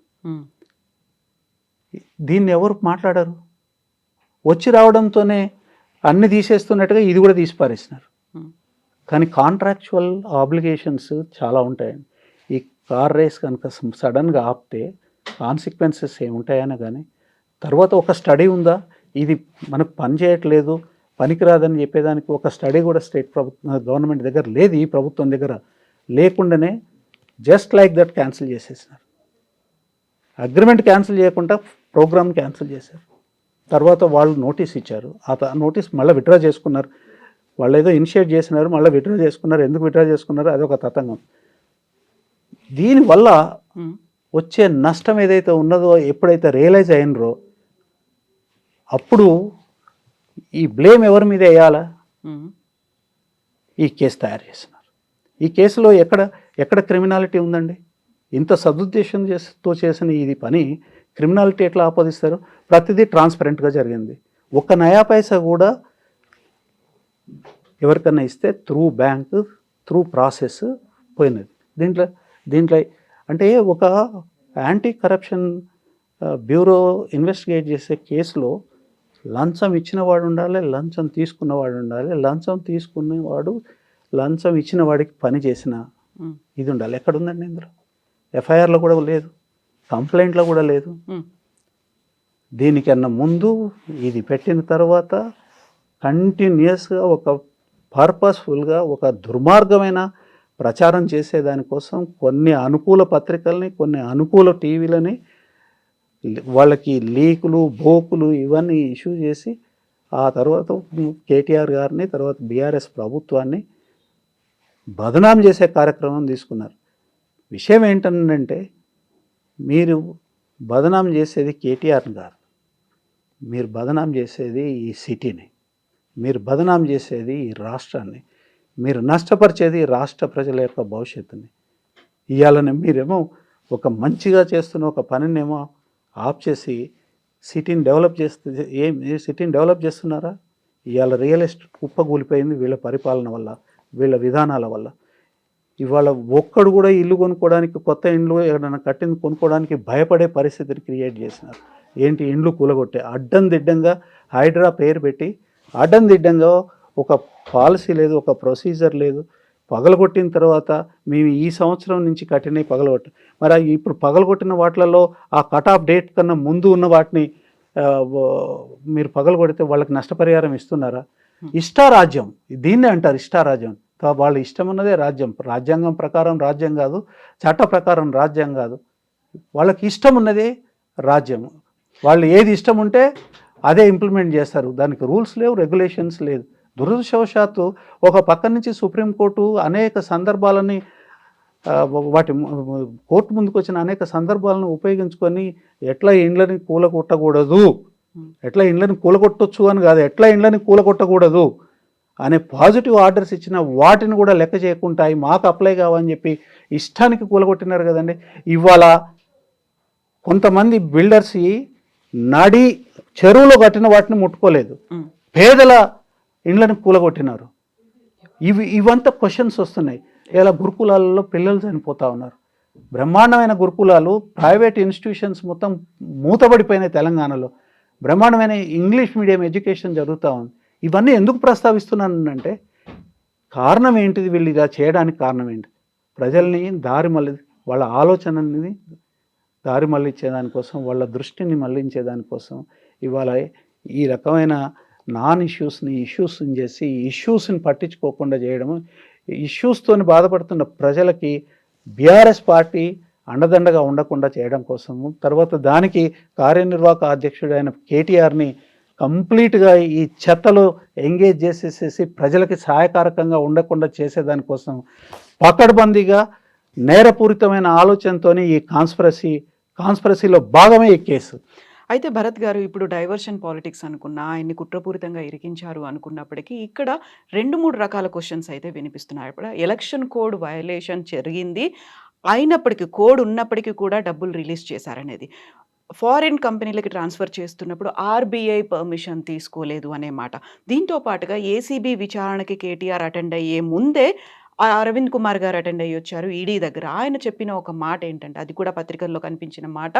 దీన్ని ఎవరు మాట్లాడారు? వచ్చి రావడంతోనే అన్ని తీసేస్తున్నట్టుగా ఇది కూడా తీసి పారేసినారు. కానీ కాంట్రాక్చువల్ ఆబ్లిగేషన్స్ చాలా ఉంటాయండి. ఈ కార్ రేస్ కనుక సడన్గా ఆపితే కాన్సిక్వెన్సెస్ ఏముంటాయని కానీ, తర్వాత ఒక స్టడీ ఉందా, ఇది మనకు పని చేయట్లేదు, పనికిరాదని చెప్పేదానికి ఒక స్టడీ కూడా గవర్నమెంట్ దగ్గర లేదు, ఈ ప్రభుత్వం దగ్గర లేకుండానే జస్ట్ లైక్ దట్ క్యాన్సిల్ చేసేసినారు. అగ్రిమెంట్ క్యాన్సిల్ చేయకుండా ప్రోగ్రామ్ క్యాన్సిల్ చేశారు. తర్వాత వాళ్ళు నోటీస్ ఇచ్చారు. నోటీస్ మళ్ళీ విత్డ్రా చేసుకున్నారు. వాళ్ళు ఏదో ఇనిషియేట్ చేసినారు, మళ్ళీ విత్డ్రా చేసుకున్నారు. ఎందుకు విత్డ్రా చేసుకున్నారో అదొక తతంగం. దీనివల్ల వచ్చే నష్టం ఏదైతే ఉన్నదో ఎప్పుడైతే రియలైజ్ అయినరో అప్పుడు ఈ బ్లేమ్ ఎవరి మీద వేయాలా? ఈ కేసు తయారు చేస్తున్నారు. ఈ కేసులో ఎక్కడ క్రిమినాలిటీ ఉందండి? ఇంత సదుద్దేశంతో చేసిన ఇది పని క్రిమినాలిటీ ఎట్లా ఆపాదిస్తారు? ప్రతిదీ ట్రాన్స్పరెంట్గా జరిగింది. ఒక్క నయా పైసా కూడా ఎవరికన్నా ఇస్తే త్రూ బ్యాంక్ త్రూ ప్రాసెస్ పోయినది. దీంట్లో అంటే ఒక యాంటీ కరప్షన్ బ్యూరో ఇన్వెస్టిగేట్ చేసే కేసులో లంచం ఇచ్చిన వాడు ఉండాలి, లంచం తీసుకున్నవాడు ఉండాలి, లంచం తీసుకున్నవాడు లంచం ఇచ్చిన వాడికి పని చేసిన ఇది ఉండాలి. ఎక్కడుందండి ఇందులో? ఎఫ్ఐఆర్లో కూడా లేదు, కంప్లైంట్లో కూడా లేదు. దీనికన్నా ముందు ఇది పెట్టిన తర్వాత కంటిన్యూస్గా ఒక పర్పస్ఫుల్గా ఒక దుర్మార్గమైన ప్రచారం చేసేదానికోసం కొన్ని అనుకూల పత్రికల్ని, కొన్ని అనుకూల టీవీలని వాళ్ళకి లీకులు బోకులు ఇవన్నీ ఇష్యూ చేసి ఆ తర్వాత కేటీఆర్ గారిని తర్వాత బీఆర్ఎస్ ప్రభుత్వాన్ని బదనాం చేసే కార్యక్రమం తీసుకున్నారు. విషయం ఏంటంటే మీరు బదనాం చేసేది కేటీఆర్ని కాదు, మీరు బదనాం చేసేది ఈ సిటీని, మీరు బదనాం చేసేది ఈ రాష్ట్రాన్ని, మీరు నష్టపరిచేది రాష్ట్ర ప్రజల యొక్క భవిష్యత్తుని. ఇవాళనే మీరేమో ఒక మంచిగా చేస్తున్న ఒక పనినేమో ఆఫ్ చేసి సిటీని డెవలప్ చేస్తే సిటీని డెవలప్ చేస్తున్నారా? ఇవాళ రియల్ ఎస్టేట్ కుప్పగూలిపోయింది వీళ్ళ పరిపాలన వల్ల, వీళ్ళ విధానాల వల్ల. ఇవాళ ఒక్కడు కూడా ఇల్లు కొనుక్కోవడానికి, కొత్త ఇండ్లు ఏదైనా కట్టింది కొనుక్కోవడానికి భయపడే పరిస్థితిని క్రియేట్ చేసినారు. ఏంటి? ఇండ్లు కూలగొట్టే అడ్డం దిడ్డంగా హైడ్రా పేరు పెట్టి అడ్డం దిడ్డంగా ఒక పాలసీ లేదు, ఒక ప్రొసీజర్ లేదు. పగలగొట్టిన తర్వాత మేము ఈ సంవత్సరం నుంచి కట్టినవి పగలగొట్టి, మరి ఇప్పుడు పగలగొట్టిన వాటిలలో ఆ కట్ ఆఫ్ డేట్ కన్నా ముందు ఉన్న వాటిని మీరు పగలగొడితే వాళ్ళకి నష్టపరిహారం ఇస్తున్నారా? ఇష్టారాజ్యం, దీన్నే అంటారు ఇష్టారాజ్యం. వాళ్ళ ఇష్టం ఉన్నదే రాజ్యం. రాజ్యాంగం ప్రకారం రాజ్యం కాదు, చట్ట ప్రకారం రాజ్యం కాదు, వాళ్ళకి ఇష్టం ఉన్నదే రాజ్యం. వాళ్ళు ఏది ఇష్టం ఉంటే అదే ఇంప్లిమెంట్ చేస్తారు. దానికి రూల్స్ లేవు, రెగ్యులేషన్స్ లేదు. దురదృష్టవశాత్తు ఒక పక్క నుంచి సుప్రీంకోర్టు అనేక సందర్భాలని వాటి కోర్టు ముందుకు వచ్చిన అనేక సందర్భాలను ఉపయోగించుకొని ఎట్లా ఇండ్లని కూలగొట్టకూడదు, ఎట్లా ఇండ్లని కూలగొట్టొచ్చు అని కాదు, ఎట్లా ఇండ్లని కూలగొట్టకూడదు అనే పాజిటివ్ ఆర్డర్స్ ఇచ్చిన వాటిని కూడా లెక్క చేయకుండా మాకు అప్లై కావని చెప్పి ఇష్టానికి కూలగొట్టినారు కదండి. ఇవాళ కొంతమంది బిల్డర్స్ నడి చెరువులో కట్టిన వాటిని ముట్టుకోలేదు, పేదల ఇండ్లను కూలగొట్టినారు. ఇవంతా క్వశ్చన్స్ వస్తున్నాయి. ఇలా గురుకులాలలో పిల్లలు చనిపోతూ ఉన్నారు. బ్రహ్మాండమైన గురుకులాలు, ప్రైవేట్ ఇన్స్టిట్యూషన్స్ మొత్తం మూతబడిపోయినాయి తెలంగాణలో. బ్రహ్మాండమైన ఇంగ్లీష్ మీడియం ఎడ్యుకేషన్ జరుగుతూ ఉంది. ఇవన్నీ ఎందుకు ప్రస్తావిస్తున్నానంటే కారణం ఏంటిది? వీళ్ళు ఇలా చేయడానికి కారణం ఏంటి? ప్రజల్ని దారి మళ్ళీ వాళ్ళ ఆలోచనని దారి మళ్ళించేదానికోసం, వాళ్ళ దృష్టిని మళ్ళించేదానికోసం ఇవాళ ఈ రకమైన ఇష్యూస్ని చేసి ఇష్యూస్ని పట్టించుకోకుండా చేయడము, ఇష్యూస్తోని బాధపడుతున్న ప్రజలకి బీఆర్ఎస్ పార్టీ అండదండగా ఉండకుండా చేయడం కోసము, తర్వాత దానికి కార్యనిర్వాహక అధ్యక్షుడైన కేటీఆర్ని కంప్లీట్గా ఈ చెత్తలో ఎంగేజ్ చేసేసేసి ప్రజలకి సహాయకారకంగా ఉండకుండా చేసేదానికోసం పకడ్బందీగా నేరపూరితమైన ఆలోచనతో ఈ కాన్స్పిరసీలో భాగమే ఈ కేసు. అయితే భరత్ గారు, ఇప్పుడు డైవర్షన్ పాలిటిక్స్ అనుకున్నా, ఆయన్ని కుట్రపూరితంగా ఇరికించారు అనుకున్నప్పటికీ ఇక్కడ 2-3 రకాల క్వశ్చన్స్ అయితే వినిపిస్తున్నాయి. ఇప్పుడు ఎలక్షన్ కోడ్ వయలేషన్ జరిగింది, అయినప్పటికీ కోడ్ ఉన్నప్పటికీ కూడా డబ్బులు రిలీజ్ చేశారనేది. ఫారిన్ కంపెనీలకి ట్రాన్స్ఫర్ చేస్తున్నప్పుడు ఆర్బీఐ పర్మిషన్ తీసుకోలేదు అనే మాట. దీంతో పాటుగా ఏసీబీ విచారణకి కేటీఆర్ అటెండ్ అయ్యే ముందే అరవింద్ కుమార్ గారు అటెండ్ అయ్యి వచ్చారు ఈడీ దగ్గర. ఆయన చెప్పిన ఒక మాట ఏంటంటే, అది కూడా పత్రికల్లో కనిపించిన మాట,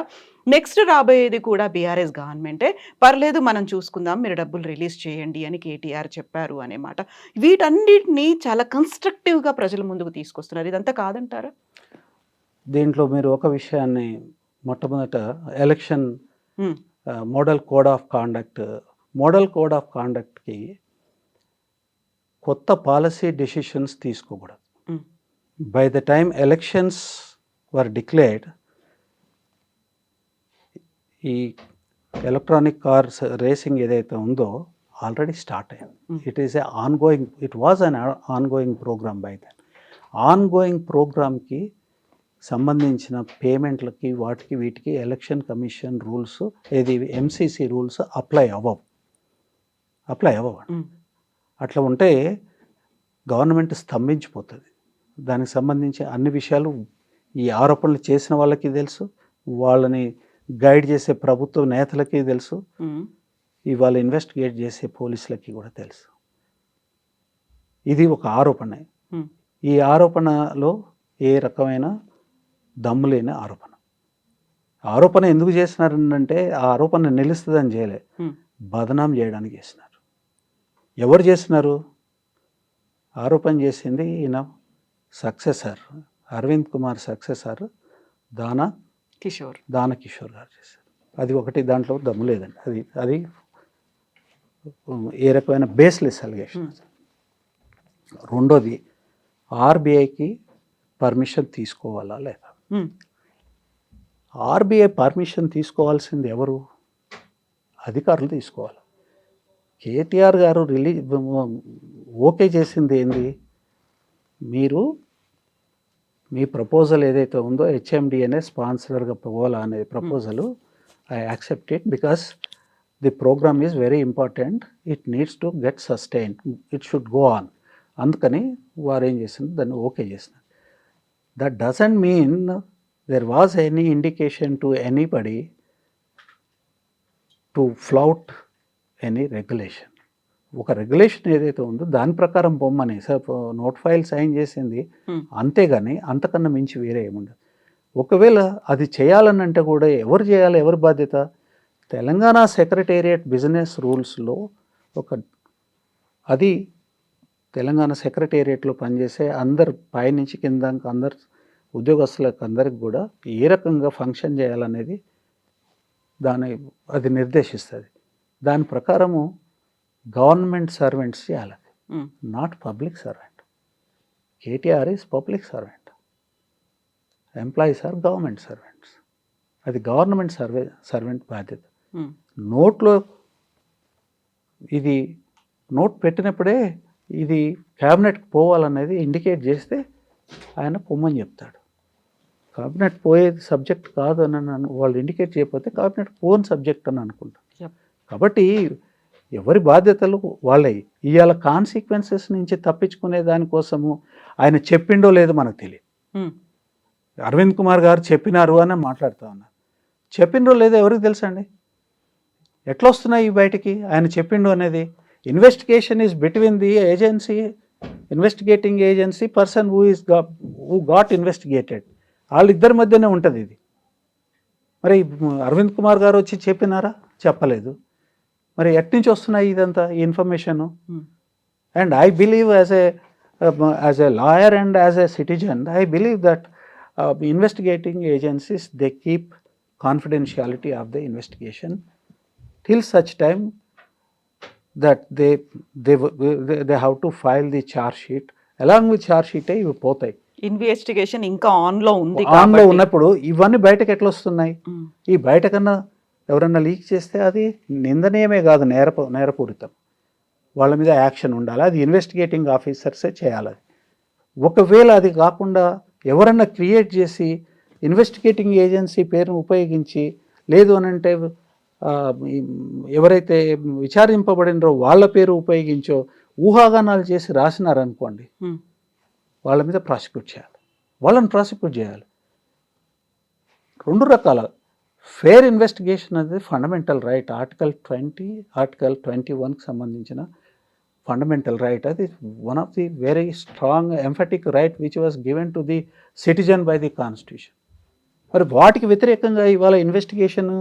నెక్స్ట్ రాబోయేది కూడా బీఆర్ఎస్ గవర్నమెంటే, పర్లేదు మనం చూసుకుందాం, మీరు డబ్బులు రిలీజ్ చేయండి అని కేటీఆర్ చెప్పారు అనే మాట. వీటన్నిటిని చాలా కన్స్ట్రక్టివ్గా ప్రజల ముందుకు తీసుకొస్తున్నారు. ఇదంతా కాదంటారా? దీంట్లో మీరు ఒక విషయాన్ని మొట్టమొదట ఎలక్షన్ మోడల్ కోడ్ ఆఫ్ కాండక్ట్కి కొత్త పాలసీ డెసిషన్స్ తీసుకోకూడదు. By the time elections were declared, ఈ ఎలక్ట్రానిక్ కార్స్ రేసింగ్ ఏదైతే ఉందో ఆల్రెడీ స్టార్ట్ అయింది. It was an ongoing programme by then. Ongoing ప్రోగ్రామ్కి సంబంధించిన పేమెంట్లకి వీటికి ఎలక్షన్ కమిషన్ రూల్స్ ఏది ఎంసీసీ రూల్స్ అప్లై అవ్వవు. అట్లా ఉంటే గవర్నమెంట్ స్తంభించిపోతుంది. దానికి సంబంధించి అన్ని విషయాలు ఈ ఆరోపణలు చేసిన వాళ్ళకి తెలుసు, వాళ్ళని గైడ్ చేసే ప్రభుత్వ నేతలకి తెలుసు, ఇవాళ ఇన్వెస్టిగేట్ చేసే పోలీసులకి కూడా తెలుసు. ఇది ఒక ఆరోపణ. ఈ ఆరోపణలో ఏ రకమైన దమ్ము లేని ఆరోపణ ఎందుకు చేసినారంటే ఆ ఆరోపణ నిలుస్తుందని చేయలే, బదనాం చేయడానికి చేసినారు. ఎవరు చేసినారు? ఆరోపణ చేసింది ఈయన సక్సెసర్, అరవింద్ కుమార్ సక్సెసర్ దానా కిషోర్ గారు చేశారు. అది ఒకటి, దాంట్లో దమ్ము లేదండి. అది ఏ రకమైన బేస్లెస్ అలిగేషన్. రెండోది, ఆర్బీఐకి పర్మిషన్ తీసుకోవాలా లేదా? ఆర్బీఐ పర్మిషన్ తీసుకోవాల్సింది ఎవరు? అధికారులు తీసుకోవాలి. కేటీఆర్ గారు ఓకే చేసింది ఏంది? మీరు మీ ప్రపోజల్ ఏదైతే ఉందో హెచ్ఎండిఏనే స్పాన్సర్గా పోవాలా అనే proposal I accept it because the programme is very important, it needs to get sustain, it should go on. అందుకని వారు ఏం చేసింది, దాన్ని ఓకే చేసినారు. That doesn't mean there was any indication to anybody to flout any regulation. ఒక regulation ఏదైతే ఉందో దాని ప్రకారం పొమ్మని నోట్ ఫైల్ సైన్ చేసింది, అంతేగాని అంతకన్నా మించి వేరే ఏముండదు. ఒకవేళ అది చేయాలని అంటే కూడా ఎవరు చేయాలి, ఎవరి బాధ్యత? తెలంగాణ సెక్రటేరియట్ బిజినెస్ రూల్స్లో అది తెలంగాణ సెక్రటేరియట్లో పనిచేసే అందరు పైనుంచి కింద అందరు ఉద్యోగస్తులకు అందరికి కూడా ఏ రకంగా ఫంక్షన్ చేయాలనేది అది నిర్దేశిస్తుంది. దాని ప్రకారము గవర్నమెంట్ సర్వెంట్స్ చేయాలి, not public servant. KTR is public servant, employees are government servants. అది గవర్నమెంట్ సర్వెంట్ బాధ్యత. నోట్లో ఇది నోట్ పెట్టినప్పుడే ఇది క్యాబినెట్కి పోవాలనేది ఇండికేట్ చేస్తే ఆయన పొమ్మని చెప్తాడు. క్యాబినెట్ పోయేది సబ్జెక్ట్ కాదు అని వాళ్ళు ఇండికేట్ చేయకపోతే క్యాబినెట్ పోని సబ్జెక్ట్ అని అనుకుంటారు. కాబట్టి ఎవరి బాధ్యతలు వాళ్ళవి. ఇవాళ కాన్సిక్వెన్సెస్ నుంచి తప్పించుకునే దానికోసము ఆయన చెప్పిండో లేదో మనకు తెలియదు. అరవింద్ కుమార్ గారు చెప్పినారు అని మాట్లాడుతూ ఉన్నారు. చెప్పిండో లేదో ఎవరికి తెలుసండి? ఎట్లా వస్తున్నాయి బయటికి ఆయన చెప్పిండు అనేది? Investigation is between the agency, investigating agency, person who got investigated, వాళ్ళిద్దరి మధ్యనే ఉంటుంది ఇది. మరి అరవింద్ కుమార్ గారు వచ్చి చెప్పినారా? చెప్పలేదు. మరి ఎట్నుంచి వస్తున్నాయి ఇదంతా ఈ information? And I believe as a lawyer and as a citizen, I believe that investigating agencies they keep confidentiality of the investigation till such time that they have to file the charge sheet. along with charge sheet ఇవి పోతాయి. Investigation ఇంకా ఆన్లో ఉంది. ఆన్లో ఉన్నప్పుడు ఇవన్నీ బయటకు ఎట్లా వస్తున్నాయి? ఈ బయట కన్నా ఎవరన్నా లీక్ చేస్తే అది నిందనీయమే కాదు, నేరపూరితం. వాళ్ళ మీద యాక్షన్ ఉండాలి. అది ఇన్వెస్టిగేటింగ్ ఆఫీసర్సే చేయాలి. ఒకవేళ అది కాకుండా ఎవరన్నా క్రియేట్ చేసి ఇన్వెస్టిగేటింగ్ ఏజెన్సీ పేరును ఉపయోగించి, లేదు అని అంటే ఎవరైతే విచారింపబడినరో వాళ్ళ పేరు ఉపయోగించో ఊహాగానాలు చేసి రాసినారనుకోండి, వాళ్ళ మీద ప్రాసిక్యూట్ చేయాలి, వాళ్ళని ప్రాసిక్యూట్ చేయాలి. రెండు రకాల ఫెయిర్ ఇన్వెస్టిగేషన్ అనేది ఫండమెంటల్ రైట్. ఆర్టికల్ 20, ఆర్టికల్ 21కి సంబంధించిన ఫండమెంటల్ రైట్. అది one of the very strong emphatic right which was given to the citizen by the constitution. మరి వాటికి వ్యతిరేకంగా ఇవాళ ఇన్వెస్టిగేషన్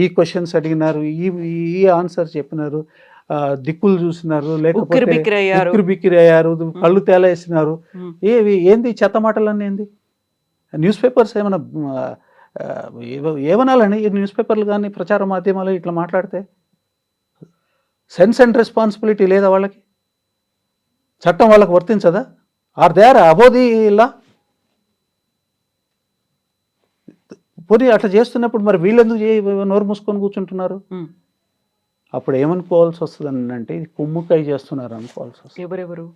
ఈ క్వశ్చన్స్ అడిగినారు, ఈ ఆన్సర్ చెప్పినారు, దిక్కులు చూసినారు, లేకపోతే బిక్కిరి అయ్యారు, కళ్ళు తేలేసినారు, ఏంది చెత్త మాటలన్నీ ఏంది? న్యూస్ పేపర్స్ ఏమనాలని ఈ న్యూస్ పేపర్లు కానీ ప్రచార మాధ్యమాలు ఇట్లా మాట్లాడితే సెన్స్ అండ్ రెస్పాన్సిబిలిటీ లేదా వాళ్ళకి? చట్టం వాళ్ళకి వర్తించదా? Are they are above the law? పోనీ అట్లా చేస్తున్నప్పుడు మరి వీళ్ళెందుకు నోరు మూసుకొని కూర్చుంటున్నారు? అప్పుడు ఏమనుకోవాల్సి వస్తుంది అంటే ఇది కుమ్ముక్కై చేస్తున్నారు అనుకోవాల్సి వస్తుంది. ఎవరెవరు?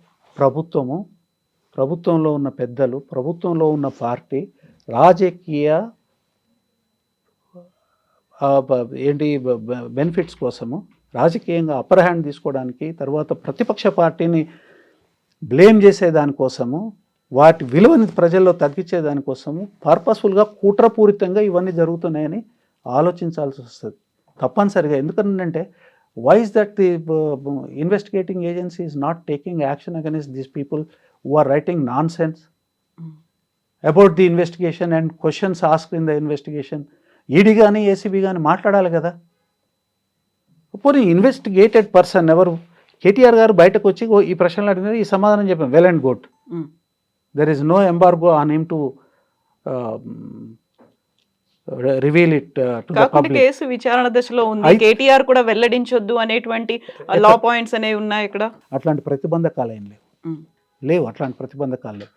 ప్రభుత్వంలో ఉన్న పెద్దలు, ప్రభుత్వంలో ఉన్న పార్టీ, రాజకీయ బెనిఫిట్స్ కోసము, రాజకీయంగా అప్పర్ హ్యాండ్ తీసుకోవడానికి, తర్వాత ప్రతిపక్ష పార్టీని బ్లేమ్ చేసేదానికోసము, వాటి విలువని ప్రజల్లో తగ్గించే దానికోసము పర్పస్ఫుల్గా కుట్రపూరితంగా ఇవన్నీ జరుగుతున్నాయని ఆలోచించాల్సి వస్తుంది తప్పనిసరిగా. ఎందుకంటే why is that the investigating agency is not taking action against these people who are writing nonsense about the investigation and questions asked in the investigation? ED కానీ ఏసీబీ కానీ మాట్లాడాలి కదా. పోనీ ఇన్వెస్టిగేటెడ్ పర్సన్ ఎవరు? కేటీఆర్ గారు బయటకు వచ్చి ఈ ప్రశ్నలు అడిగినది, ఈ సమాధానం చెప్పాను, well and good. There is no embargo on him to reveal it to the public. Case విచారణ దశలో ఉంది, కేటీఆర్ కూడా వెల్లడించొద్దు అనేటువంటి లా పాయింట్స్ అనేవి ఉన్నాయి ఇక్కడ. అట్లాంటి ప్రతిబంధకాలు ఏం లేవు. అట్లాంటి ప్రతిబంధకాలు లేవు.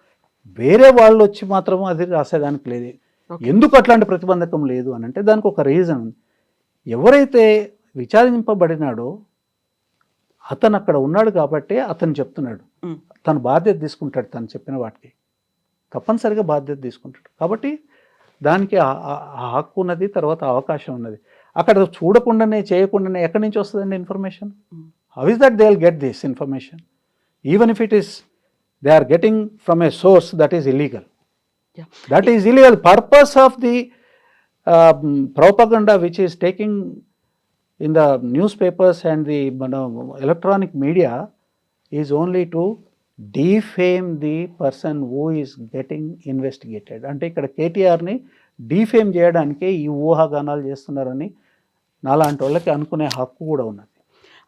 వేరే వాళ్ళు వచ్చి మాత్రం అది రాసేదానికి లేదు. ఎందుకు అట్లాంటి ప్రతిబంధకం లేదు అని అంటే దానికి ఒక రీజన్ ఉంది. ఎవరైతే విచారింపబడినాడో అతను అక్కడ ఉన్నాడు కాబట్టి అతను చెప్తున్నాడు, తను బాధ్యత తీసుకుంటాడు, తను చెప్పిన వాటికి తప్పనిసరిగా బాధ్యత తీసుకుంటాడు. కాబట్టి దానికి హక్కు ఉన్నది, తర్వాత అవకాశం ఉన్నది. అక్కడ చూడకుండానే చేయకుండానే ఎక్కడి నుంచి వస్తుందండి information? How is that they will get this information? Even if it is they are getting from a source that is illegal. That is illegal. Purpose of the propaganda which is taking in the newspapers and the electronic media is only to defame the person who is getting investigated. అంటే ఇక్కడ కేటీఆర్ని defame చేయడానికే ఈ ఊహాగానాలు చేస్తున్నారని నాలాంటి వాళ్ళకి అనుకునే హక్కు కూడా ఉన్నది.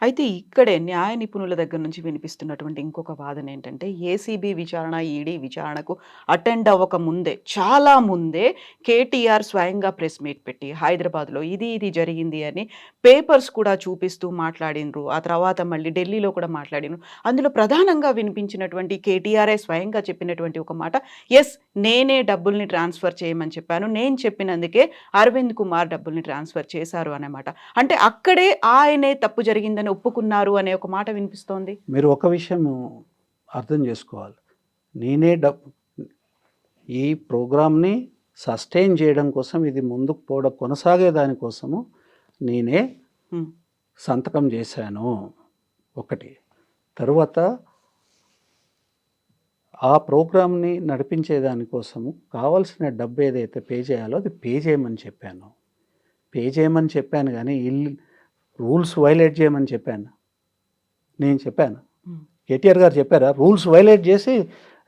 అయితే ఇక్కడే న్యాయ నిపుణుల దగ్గర నుంచి వినిపిస్తున్నటువంటి ఇంకొక వాదన ఏంటంటే, ఏసీబీ విచారణ, ఈడీ విచారణకు అటెండ్ అవ్వక ముందే, చాలా ముందే కేటీఆర్ స్వయంగా ప్రెస్ మీట్ పెట్టి హైదరాబాద్లో ఇది జరిగింది అని పేపర్స్ కూడా చూపిస్తూ మాట్లాడినరు. ఆ తర్వాత మళ్ళీ ఢిల్లీలో కూడా మాట్లాడినరు. అందులో ప్రధానంగా వినిపించినటువంటి కేటీఆర్ఏ స్వయంగా చెప్పినటువంటి ఒక మాట, ఎస్ నేనే డబ్బుల్ని ట్రాన్స్ఫర్ చేయమని చెప్పాను, నేను చెప్పినందుకే అరవింద్ కుమార్ డబ్బుల్ని ట్రాన్స్ఫర్ చేశారు అన్నమాట. అంటే అక్కడే ఆయనే తప్పు జరిగిందని ఒప్పుకున్నారు అనే ఒక మాట వినిపిస్తోంది. మీరు ఒక విషయం అర్థం చేసుకోవాలి, నేనే ఈ ప్రోగ్రామ్ని సస్టైన్ చేయడం కోసం, ఇది ముందుకు కొనసాగే దానికోసము నేనే సంతకం చేశాను ఒకటి. తర్వాత ఆ ప్రోగ్రామ్ని నడిపించే దానికోసము కావాల్సిన డబ్బు ఏదైతే పే చేయాలో అది పే చేయమని చెప్పాను కానీ రూల్స్ వైలేట్ చేయమని చెప్పాను. నేను చెప్పాను, కేటీఆర్ గారు చెప్పారా రూల్స్ వైలేట్ చేసి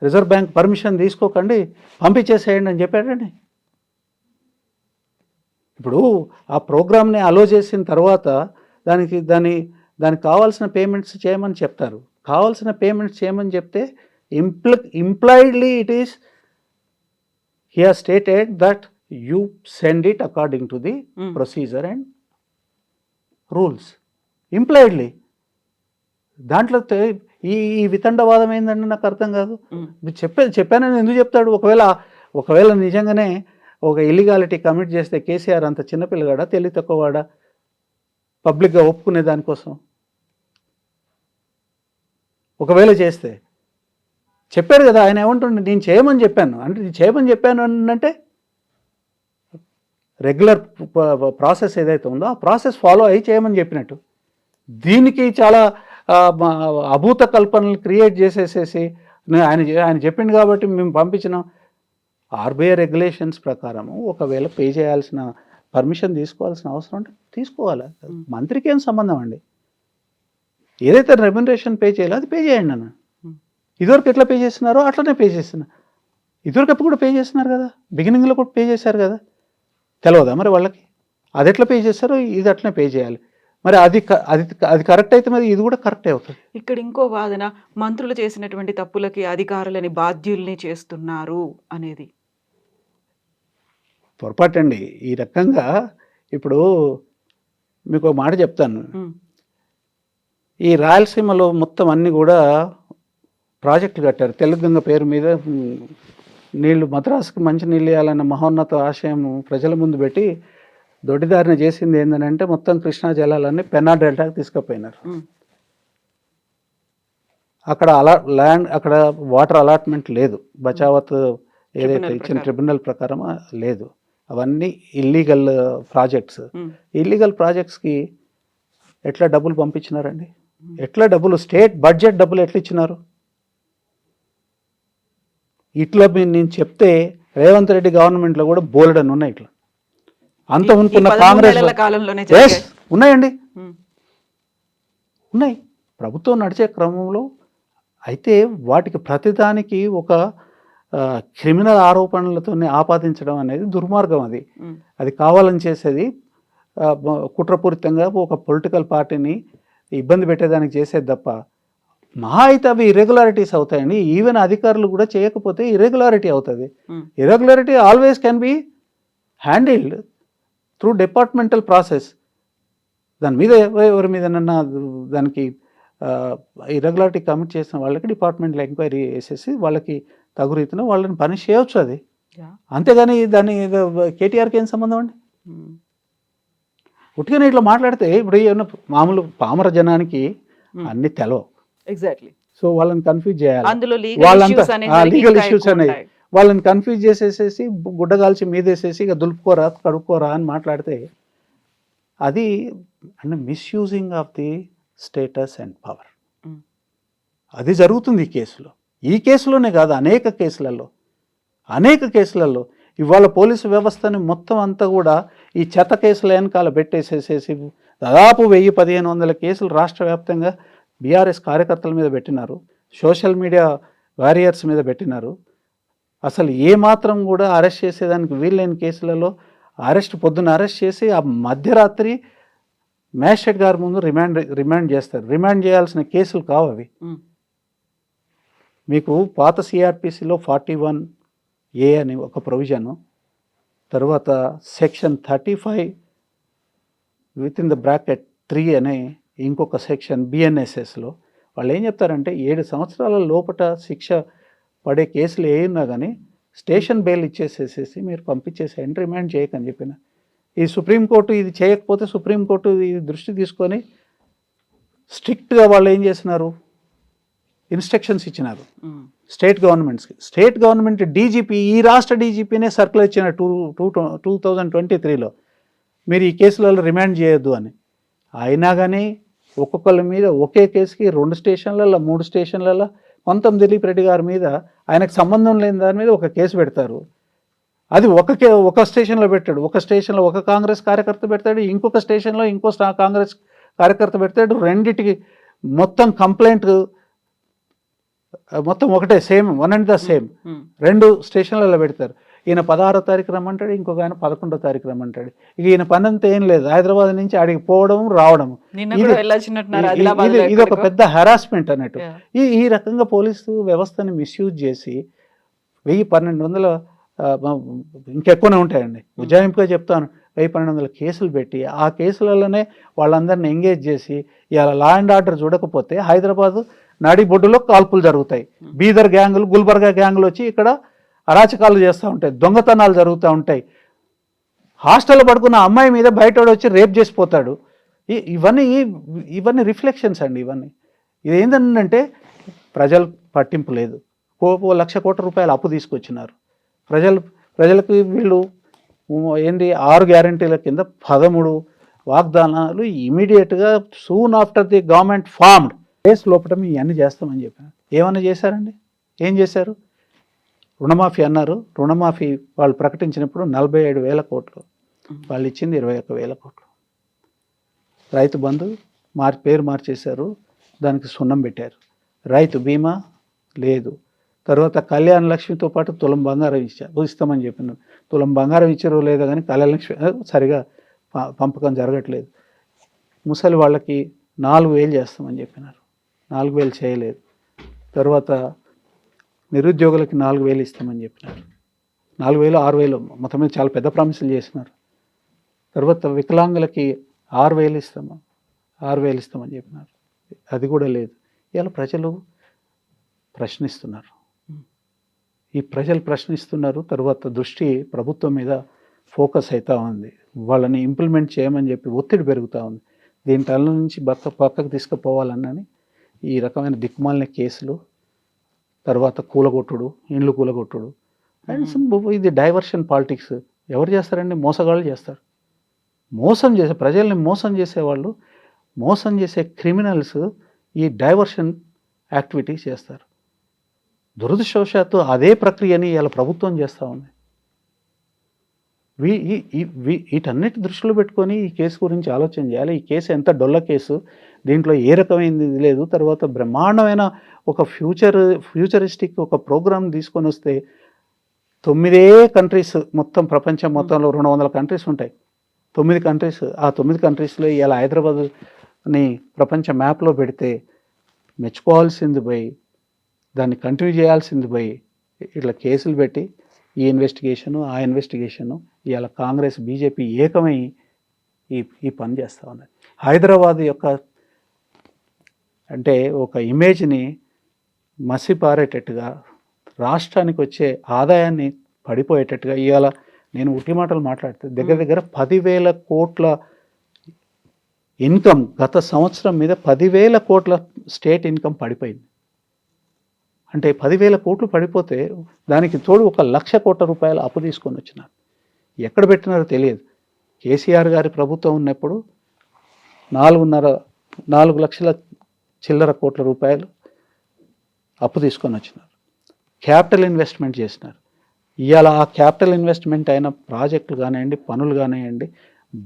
రిజర్వ్ బ్యాంక్ పర్మిషన్ తీసుకోకండి పంపించేసేయండి అని చెప్పాడండి? ఇప్పుడు ఆ ప్రోగ్రామ్ని అలో చేసిన తర్వాత దానికి కావాల్సిన పేమెంట్స్ చేయమని చెప్తారు. కావాల్సిన పేమెంట్స్ చేయమని చెప్తే impliedly it is, he has stated that you send it according to the procedure and rules. Impliedly. దాంట్లో ఈ వితండవాదం ఏందంటే నాకు అర్థం కాదు. చెప్పానని ఎందుకు చెప్తాడు? ఒకవేళ నిజంగానే ఒక ఇల్లీగాలిటీ కమిట్ చేస్తే కేసీఆర్ అంత చిన్నపిల్లగాడా, తెలివి తక్కువవాడా పబ్లిక్గా ఒప్పుకునే దానికోసం? ఒకవేళ చేస్తే చెప్పారు కదా ఆయన, ఏమంటుండే నేను చేయమని చెప్పాను అంటే, నేను చేయమని చెప్పాను అంటే రెగ్యులర్ ప్రాసెస్ ఏదైతే ఉందో ఆ ప్రాసెస్ ఫాలో అయ్యి చేయమని చెప్పినట్టు. దీనికి చాలా అభూత కల్పనలు క్రియేట్ చేసేసేసి ఆయన చెప్పింది కాబట్టి మేము పంపించినాం. ఆర్బీఐ రెగ్యులేషన్స్ ప్రకారము ఒకవేళ పే చేయాల్సిన పర్మిషన్ తీసుకోవాల్సిన అవసరం అంటే తీసుకోవాలి. మంత్రికి ఏం సంబంధం అండి? ఏదైతే రెమ్యునరేషన్ పే చేయాలో అది పే చేయండి అన్న. ఇదివరకు ఎట్లా పే చేస్తున్నారో అట్లనే పే చేస్తున్నారు. ఇదివరకు ఎప్పుడు కూడా పే చేస్తున్నారు కదా, బిగినింగ్లో కూడా పే చేశారు కదా. తెలియదా మరి వాళ్ళకి? అది ఎట్లా పే చేస్తారో ఇది అట్లనే పే చేయాలి. మరి అది కరెక్ట్ అయితే మరి ఇది కూడా కరెక్టే అవుతుంది. ఇక్కడ ఇంకో వాదన, మంత్రులు చేసినటువంటి తప్పులకి అధికారులని బాధ్యుల్ని చేస్తున్నారు అనేది పొరపాటండి. ఈ రకంగా ఇప్పుడు మీకు మాట చెప్తాను, ఈ రాయలసీమలో మొత్తం అన్నీ కూడా ప్రాజెక్టు కట్టారు. తెలంగాణ పేరు మీద నీళ్లు మద్రాసుకు మంచి నీళ్ళు ఇవ్వాలన్న మహోన్నత ఆశయం ప్రజల ముందు పెట్టి దొడ్డిదారిన చేసింది ఏంటంటే మొత్తం కృష్ణా జలాలన్నీ పెన్నా డెల్టాకి తీసుకుపోయినారు. అక్కడ అక్కడ వాటర్ అలాట్మెంట్ లేదు, బచావత్ ఏదైతే ఇచ్చిన ట్రిబ్యునల్ ప్రకారం లేదు. అవన్నీ ఇల్లీగల్ ప్రాజెక్ట్స్. ఇల్లీగల్ ప్రాజెక్ట్స్కి ఎట్లా డబ్బులు పంపించినారండి? ఎట్లా డబ్బులు, స్టేట్ బడ్జెట్ డబ్బులు ఎట్లా ఇచ్చినారు? ఇట్లా నేను చెప్తే రేవంత్ రెడ్డి గవర్నమెంట్లో కూడా బోలెడని ఉన్నాయి. ఇట్లా అంత ఉంటున్న కాంగ్రెస్ ఉన్నాయండి, ఉన్నాయి ప్రభుత్వం నడిచే క్రమంలో. అయితే వాటికి ప్రతిదానికి ఒక క్రిమినల్ ఆరోపణలతో ఆపాదించడం అనేది దుర్మార్గం. అది కావాలని చేసేది, కుట్రపూరితంగా ఒక పొలిటికల్ పార్టీని ఇబ్బంది పెట్టేదానికి చేసేది తప్ప. మహా అయితే అవి ఇర్రెగ్యులారిటీస్ అవుతాయండి. ఈవెన్ అధికారులు కూడా చేయకపోతే ఇర్రెగ్యులారిటీ అవుతుంది. Irregularity always can be handled through departmental process. దాని మీద ఎవరి మీదనన్నా దానికి ఇర్రెగ్యులారిటీ కమిట్ చేసిన వాళ్ళకి డిపార్ట్మెంటల్ ఎంక్వైరీ వేసేసి వాళ్ళకి తగు రీతిలో వాళ్ళని పనిష్ చేయవచ్చు. అది అంతేగాని దాన్ని కేటీఆర్కి ఏం సంబంధం అండి? ఉట్టిగానే ఇట్లా మాట్లాడితే ఇప్పుడు ఏమన్నా మామూలు పామర జనానికి అన్ని తెలవు. ఎగ్జాక్ట్లీ. సో వాళ్ళని కన్ఫ్యూజ్ చేయాలి. వాళ్ళంతా లీగల్ ఇష్యూస్ అనేవి వాళ్ళని కన్ఫ్యూజ్ చేసేసేసి గుడ్డగాల్చి మీదేసేసి ఇక దులుపుకోరా కడుక్కోరా అని మాట్లాడితే అది అంటే misusing of the status and power. అది జరుగుతుంది ఈ కేసులో. ఈ కేసులోనే కాదు, అనేక కేసులలో ఇవాళ పోలీసు వ్యవస్థని మొత్తం అంతా కూడా ఈ చెత్త కేసుల వెనకాల పెట్టేసేసేసి దాదాపు 1000-1500 కేసులు రాష్ట్ర వ్యాప్తంగా బీఆర్ఎస్ కార్యకర్తల మీద పెట్టినారు, సోషల్ మీడియా వారియర్స్ మీద పెట్టినారు. అసలు ఏమాత్రం కూడా అరెస్ట్ చేసేదానికి వీల్లేని కేసులలో పొద్దున్న అరెస్ట్ చేసి ఆ మధ్యరాత్రి మ్యాజిస్ట్రేట్ గారి ముందు రిమాండ్ చేస్తారు. రిమాండ్ చేయాల్సిన కేసులు కావు అవి. మీకు పాత సిఆర్పిసిలో 41A అని ఒక ప్రొవిజను, తర్వాత సెక్షన్ 35 (3) అనే ఇంకొక సెక్షన్ బిఎన్ఎస్ఎస్లో వాళ్ళు ఏం చెప్తారంటే 7 సంవత్సరాల లోపట శిక్ష పడే కేసులు ఏమున్నా కానీ స్టేషన్ బెయిల్ ఇచ్చేసేసేసి మీరు పంపించేసేయండి, రిమాండ్ చేయకని చెప్పిన. ఈ సుప్రీంకోర్టు ఇది చేయకపోతే సుప్రీంకోర్టు ఇది దృష్టి తీసుకొని స్ట్రిక్ట్గా వాళ్ళు ఏం చేసినారు, ఇన్స్ట్రక్షన్స్ ఇచ్చినారు స్టేట్ గవర్నమెంట్స్కి. స్టేట్ గవర్నమెంట్ డీజీపీ, ఈ రాష్ట్ర డీజీపీనే సర్కులర్ ఇచ్చిన 2023లో మీరు ఈ కేసులలో రిమాండ్ చేయొద్దు అని. అయినా కానీ ఒక్కొక్కరి మీద ఒకే కేసుకి 2 స్టేషన్లలో 3 స్టేషన్లలో కొంతం దిలీప్ రెడ్డి గారి మీద ఆయనకు సంబంధం లేని దాని మీద ఒక కేసు పెడతారు. అది ఒక స్టేషన్లో పెట్టాడు, ఒక స్టేషన్లో ఒక కాంగ్రెస్ కార్యకర్త పెడతాడు, ఇంకొక స్టేషన్లో ఇంకో కాంగ్రెస్ కార్యకర్త పెడతాడు. రెండిటికి మొత్తం కంప్లైంట్ మొత్తం ఒకటే, same, one and the same. 2 స్టేషన్లలో పెడతారు. ఈయన 16వ తారీఖు రమ్మంటాడు, ఇంకొక ఆయన 11వ తారీఖు రమ్మంటాడు. ఇక ఈయన పని అంతా ఏం లేదు, హైదరాబాద్ నుంచి ఆడికి పోవడం రావడం. ఇది ఒక పెద్ద హెరాస్మెంట్ అన్నట్టు. ఈ రకంగా పోలీసు వ్యవస్థని మిస్యూజ్ చేసి 1000-1200 ఇంకెక్కువనే ఉంటాయండి, ఉజ్జాయింపుగా చెప్తాను, 1000-1200 కేసులు పెట్టి ఆ కేసులలోనే వాళ్ళందరినీ ఎంగేజ్ చేసి ఇలా లా అండ్ ఆర్డర్ చూడకపోతే హైదరాబాదు నాడిబొడ్డులో కాల్పులు జరుగుతాయి. బీదర్ గ్యాంగులు, గుల్బర్గా గ్యాంగులు వచ్చి ఇక్కడ అరాచకాలు చేస్తూ ఉంటాయి, దొంగతనాలు జరుగుతూ ఉంటాయి. హాస్టల్లో పడుకున్న అమ్మాయి మీద బయటోడు వచ్చి రేప్ చేసిపోతాడు. ఇవన్నీ రిఫ్లెక్షన్స్ అండి. ఇది ఏంటంటే ప్రజలు పట్టింపు లేదు. 1,00,000 కోట్ల రూపాయలు అప్పు తీసుకొచ్చినారు. ప్రజలకు వీళ్ళు 6 గ్యారంటీల కింద 13 వాగ్దానాలు ఇమీడియట్గా soon after the government formed case లోపల ఇవన్నీ చేస్తామని చెప్పారు. ఏమన్నా చేశారండి? ఏం చేశారు? రుణమాఫీ అన్నారు. రుణమాఫీ వాళ్ళు ప్రకటించినప్పుడు 47,000 కోట్లు, వాళ్ళు ఇచ్చింది 21,000 కోట్లు. రైతు బంధు పేరు మార్చేశారు, దానికి సున్నం పెట్టారు. రైతు బీమా లేదు. తర్వాత కళ్యాణ లక్ష్మితో పాటు తులం బంగారం ఇస్తామని చెప్పినారు. తులం బంగారం ఇచ్చారో లేదో కానీ కళ్యాణ లక్ష్మి సరిగా పంపకం జరగట్లేదు. ముసలి వాళ్ళకి 4,000 చేస్తామని చెప్పినారు, 4,000 చేయలేదు. తర్వాత నిరుద్యోగులకి 4,000 ఇస్తామని చెప్పినారు, 4,000 6,000 మొత్తం మీద చాలా పెద్ద ప్రామిసులు చేసినారు. తర్వాత వికలాంగులకి 6,000 ఇస్తామని చెప్పినారు, అది కూడా లేదు. ఇలా ప్రజలు ప్రశ్నిస్తున్నారు. ఈ ప్రజలు ప్రశ్నిస్తున్నారు, తర్వాత దృష్టి ప్రభుత్వం మీద ఫోకస్ అవుతూ ఉంది, వాళ్ళని ఇంప్లిమెంట్ చేయమని చెప్పి ఒత్తిడి పెరుగుతూ ఉంది. దీని తల నుంచి పక్కకు తీసుకుపోవాలన్నని ఈ రకమైన దిక్కుమాలిన కేసులు, తర్వాత కూలగొట్టుడు, ఇండ్లు కూలగొట్టుడు అండ్ ఇది డైవర్షన్ పాలిటిక్స్. ఎవరు చేస్తారండి? మోసగాళ్ళు చేస్తారు. మోసం చేసే ప్రజల్ని మోసం చేసేవాళ్ళు, మోసం చేసే క్రిమినల్స్ ఈ డైవర్షన్ యాక్టివిటీస్ చేస్తారు. దురదృష్టవశాత్తు అదే ప్రక్రియని ఇలా ప్రభుత్వం చేస్తూ ఉంది. వీటన్నిటి దృష్టిలో పెట్టుకొని ఈ కేసు గురించి ఆలోచన చేయాలి. ఈ కేసు ఎంత డొల్ల కేసు, దీంట్లో ఏ రకమైనది లేదు. తర్వాత బ్రహ్మాండమైన ఒక ఫ్యూచరిస్టిక్ ఒక ప్రోగ్రామ్ తీసుకొని వస్తే 9 కంట్రీస్, మొత్తం ప్రపంచం మొత్తంలో 200 కంట్రీస్ ఉంటాయి. 9 కంట్రీస్, ఆ 9 కంట్రీస్లో ఇలా హైదరాబాద్ని ప్రపంచ మ్యాప్లో పెడితే మెచ్చుకోవాల్సింది పోయి, దాన్ని కంటిన్యూ చేయాల్సింది పోయి ఇట్లా కేసులు పెట్టి ఈ ఇన్వెస్టిగేషను ఆ ఇన్వెస్టిగేషను ఇలా కాంగ్రెస్ బీజేపీ ఏకమై ఈ పని చేస్తూ ఉన్నది. హైదరాబాద్ యొక్క అంటే ఒక ఇమేజ్ని మసిపారేటట్టుగా, రాష్ట్రానికి వచ్చే ఆదాయాన్ని పడిపోయేటట్టుగా ఇవాళ నేను ఉట్టి మాటలు మాట్లాడితే దగ్గర 10,000 కోట్ల ఇన్కమ్ గత సంవత్సరం మీద 10,000 కోట్ల స్టేట్ ఇన్కమ్ పడిపోయింది. అంటే 10,000 కోట్లు పడిపోతే దానికి తోడు 1,00,000 కోట్ల రూపాయలు అప్పు తీసుకొని వచ్చినారు. ఎక్కడ పెట్టినారో తెలియదు. కేసీఆర్ గారి ప్రభుత్వం ఉన్నప్పుడు 4 లక్షల చిల్లర కోట్ల రూపాయలు అప్పు తీసుకొని వచ్చినారు. క్యాపిటల్ ఇన్వెస్ట్మెంట్ చేసినారు. ఇవాళ ఆ క్యాపిటల్ ఇన్వెస్ట్మెంట్ అయిన ప్రాజెక్టులు కానివ్వండి, పనులు కానివ్వండి,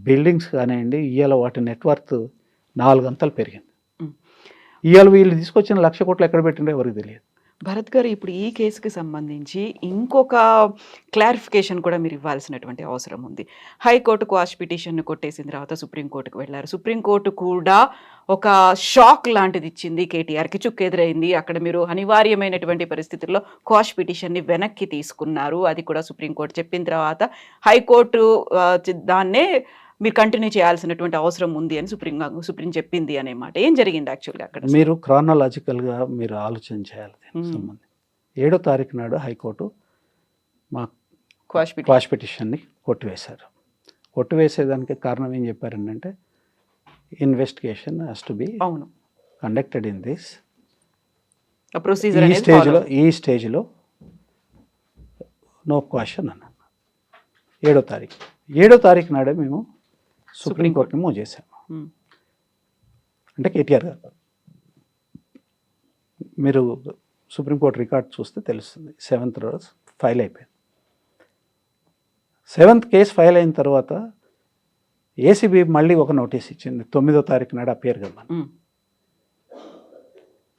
బిల్డింగ్స్ కానివ్వండి, ఇవాళ వాటి నెట్వర్త్ 4 అంతలు పెరిగింది. ఇవాళ వీళ్ళు తీసుకొచ్చిన 1,00,000 కోట్లు ఎక్కడ పెట్టిండో ఎవరికి తెలియదు. భరత్ గారు, ఇప్పుడు ఈ కేసుకి సంబంధించి ఇంకొక క్లారిఫికేషన్ కూడా మీరు ఇవ్వాల్సినటువంటి అవసరం ఉంది. హైకోర్టు క్వాష్ పిటిషన్ను కొట్టేసిన తర్వాత సుప్రీంకోర్టుకు వెళ్ళారు. సుప్రీంకోర్టు కూడా ఒక షాక్ లాంటిది ఇచ్చింది, కేటీఆర్కి చుక్కెదురైంది. అక్కడ మీరు అనివార్యమైనటువంటి పరిస్థితుల్లో క్వాష్ పిటిషన్ని వెనక్కి తీసుకున్నారు. అది కూడా సుప్రీంకోర్టు చెప్పిన తర్వాత హైకోర్టు దాన్నే మీరు కంటిన్యూ చేయాల్సినటువంటి అవసరం ఉంది అని సుప్రీం చెప్పింది అనే మాట. ఏం జరిగింది యాక్చువల్గా అక్కడ? మీరు క్రానలాజికల్గా మీరు ఆలోచన చేయాలి. సంబంధం 7వ తారీఖు నాడు హైకోర్టు మా క్వాష్ పిటిషన్ని కొట్టివేశారు. కొట్టివేసేదానికి కారణం ఏం చెప్పారంటే, investigation has to be conducted in this procedure. ఈ స్టేజ్లో నో క్వశ్చన్ అన్నాను. 7వ తారీఖు నాడే మేము సుప్రీంకోర్టుని మూవ్ చేశాము. అంటే కేటీఆర్ గారు, మీరు సుప్రీంకోర్టు రికార్డ్ చూస్తే తెలుస్తుంది. 7th రోజు ఫైల్ అయిపోయింది. 7th కేసు ఫైల్ అయిన తర్వాత ఏసీబీ మళ్ళీ ఒక నోటీస్ ఇచ్చింది. 9వ తారీఖు నాడు అపియర్ కమ్మని.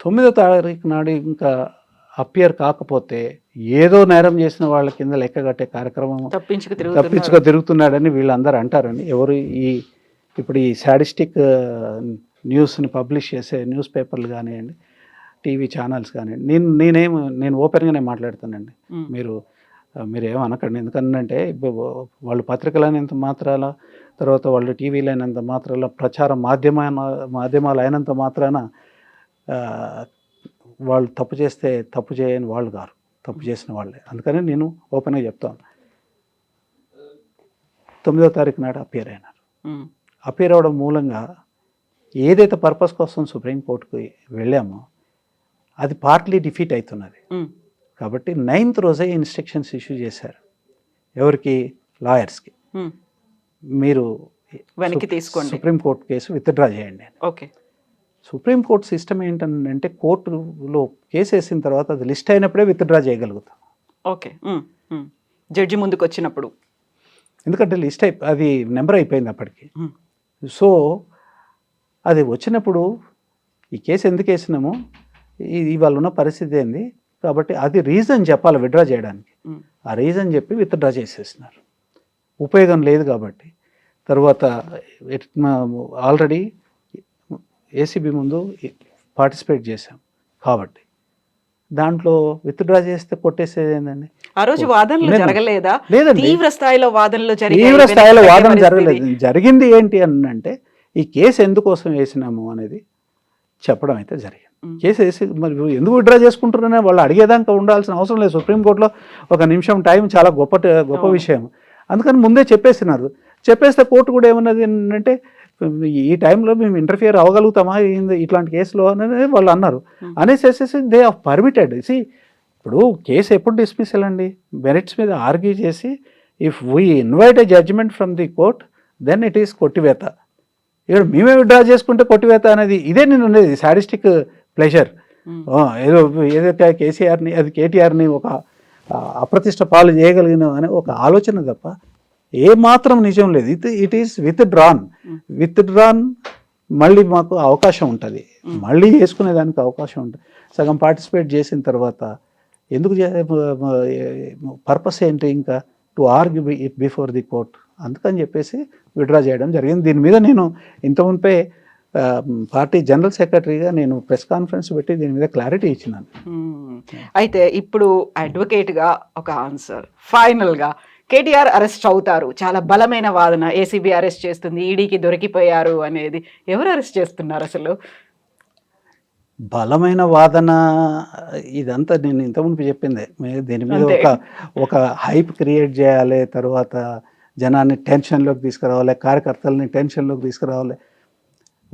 9వ తారీఖు నాడు ఇంకా అపియర్ కాకపోతే ఏదో నేరం చేసిన వాళ్ళ కింద లెక్క కట్టే కార్యక్రమం తప్పించుకు తిరుగుతున్నాడని వీళ్ళందరూ అంటారని. ఎవరు ఇప్పుడు ఈ సాడిస్టిక్ న్యూస్ని పబ్లిష్ చేసే న్యూస్ పేపర్లు కానివ్వండి, టీవీ ఛానల్స్ కానివ్వండి, నేను ఓపెన్గానే మాట్లాడుతానండి. మీరేమో అనకండి. ఎందుకంటే వాళ్ళు పత్రికలైనంత మాత్రాల, తర్వాత వాళ్ళు టీవీలు అయినంత మాత్రాల, ప్రచార మాధ్యమాలు అయినంత మాత్రాన వాళ్ళు తప్పు చేస్తే తప్పు చేయని వాళ్ళు కారు, తప్పు చేసిన వాళ్ళే. అందుకని నేను ఓపెన్గా చెప్తాను. 9వ తారీఖు నాడు అపియర్ అయినారు. అపియర్ అవ్వడం మూలంగా ఏదైతే పర్పస్ కోసం సుప్రీంకోర్టుకి వెళ్ళామో అది పార్ట్లీ డిఫీట్ అవుతున్నది. కాబట్టి 9th రోజే ఇన్స్ట్రక్షన్స్ ఇష్యూ చేశారు. ఎవరికి? లాయర్స్కి. మీరు వెనక్కి తీసుకోండి, సుప్రీంకోర్టు కేసు విత్డ్రా చేయండి. ఓకే. సుప్రీంకోర్టు సిస్టమ్ ఏంటంటే, కోర్టులో కేసు వేసిన తర్వాత అది లిస్ట్ అయినప్పుడే విత్డ్రా చేయగలుగుతాం. ఓకే. జడ్జి ముందుకు వచ్చినప్పుడు, ఎందుకంటే లిస్ట్ అది నెంబర్ అయిపోయింది అప్పటికి. సో అది వచ్చినప్పుడు ఈ కేసు ఎందుకు వేసినాము, ఇవాళ ఉన్న పరిస్థితి ఏంది, కాబట్టి అది రీజన్ చెప్పాలి విత్డ్రా చేయడానికి. ఆ రీజన్ చెప్పి విత్డ్రా చేసేసినారు. ఉపయోగం లేదు కాబట్టి. తర్వాత ఆల్రెడీ ఏసీబీ ముందు పార్టిసిపేట్ చేశాం కాబట్టి దాంట్లో విత్డ్రా చేస్తే కొట్టేసేది ఏందండి? ఆ రోజు వాదనలు జరగలేదా? లేదండి, తీవ్ర స్థాయిలో వాదనలు జరగలేదు. జరిగింది ఏంటి అని అంటే, ఈ కేసు ఎందుకోసం వేసినాము అనేది చెప్పడం అయితే జరిగింది. కేసు వేసి మరి ఎందుకు విత్డ్రా చేసుకుంటున్నారనే వాళ్ళు అడిగేదాకా ఉండాల్సిన అవసరం లేదు. సుప్రీంకోర్టులో ఒక నిమిషం టైం చాలా గొప్ప విషయం. అందుకని ముందే చెప్పేస్తే కోర్టు కూడా ఏమన్నది అంటే ఈ టైంలో మేము ఇంటర్ఫియర్ అవ్వగలుగుతామా ఇట్లాంటి కేసులో అనేది వాళ్ళు అన్నారు. అనేసి దే ఆర్ పర్మిటెడ్. ఇప్పుడు కేసు ఎప్పుడు డిస్మిసల్ అండి? మెరిట్స్ మీద ఆర్గ్యూ చేసి if we invite a judgment from the court then it is కొట్టివేత. ఇక్కడ మేమే విత్డ్రా చేసుకుంటే కొట్టివేత అనేది ఇదే నేను ఉండేది సాడిస్టిక్ ప్లెజర్. ఏదైతే కేటీఆర్ని ఒక అప్రతిష్ట పాలు చేయగలిగిన అనే ఒక ఆలోచన తప్ప ఏ మాత్రం నిజం లేదు. ఇట్ ఈస్ విత్ డ్రాన్ మళ్ళీ మాకు అవకాశం ఉంటుంది, మళ్ళీ వేసుకునేదానికి అవకాశం ఉంటుంది. సగం పార్టిసిపేట్ చేసిన తర్వాత ఎందుకు పర్పస్ ఏంటి ఇంకా to argue it before the court. అందుకని చెప్పేసి విత్డ్రా చేయడం జరిగింది. దీని మీద నేను ఇంతకుముందే పార్టీ జనరల్ సెక్రటరీగా నేను ప్రెస్ కాన్ఫరెన్స్ పెట్టి దీని మీద క్లారిటీ ఇచ్చినాను. అయితే ఇప్పుడు అడ్వకేట్గా ఒక ఆన్సర్, ఫైనల్గా కేటీఆర్ అరెస్ట్ అవుతారు, చాలా బలమైన వాదన, ఏసీబీ అరెస్ట్ చేస్తుంది, ఈడీకి దొరికిపోయారు అనేది. ఎవరు అరెస్ట్ చేస్తున్నారు అసలు? బలమైన వాదన ఇదంతా నేను ఇంతకుముందు చెప్పిందే. దీని మీద ఒక హైప్ క్రియేట్ చేయాలి, తర్వాత జనాన్ని టెన్షన్లోకి తీసుకురావాలి, కార్యకర్తలని టెన్షన్లోకి తీసుకురావాలి.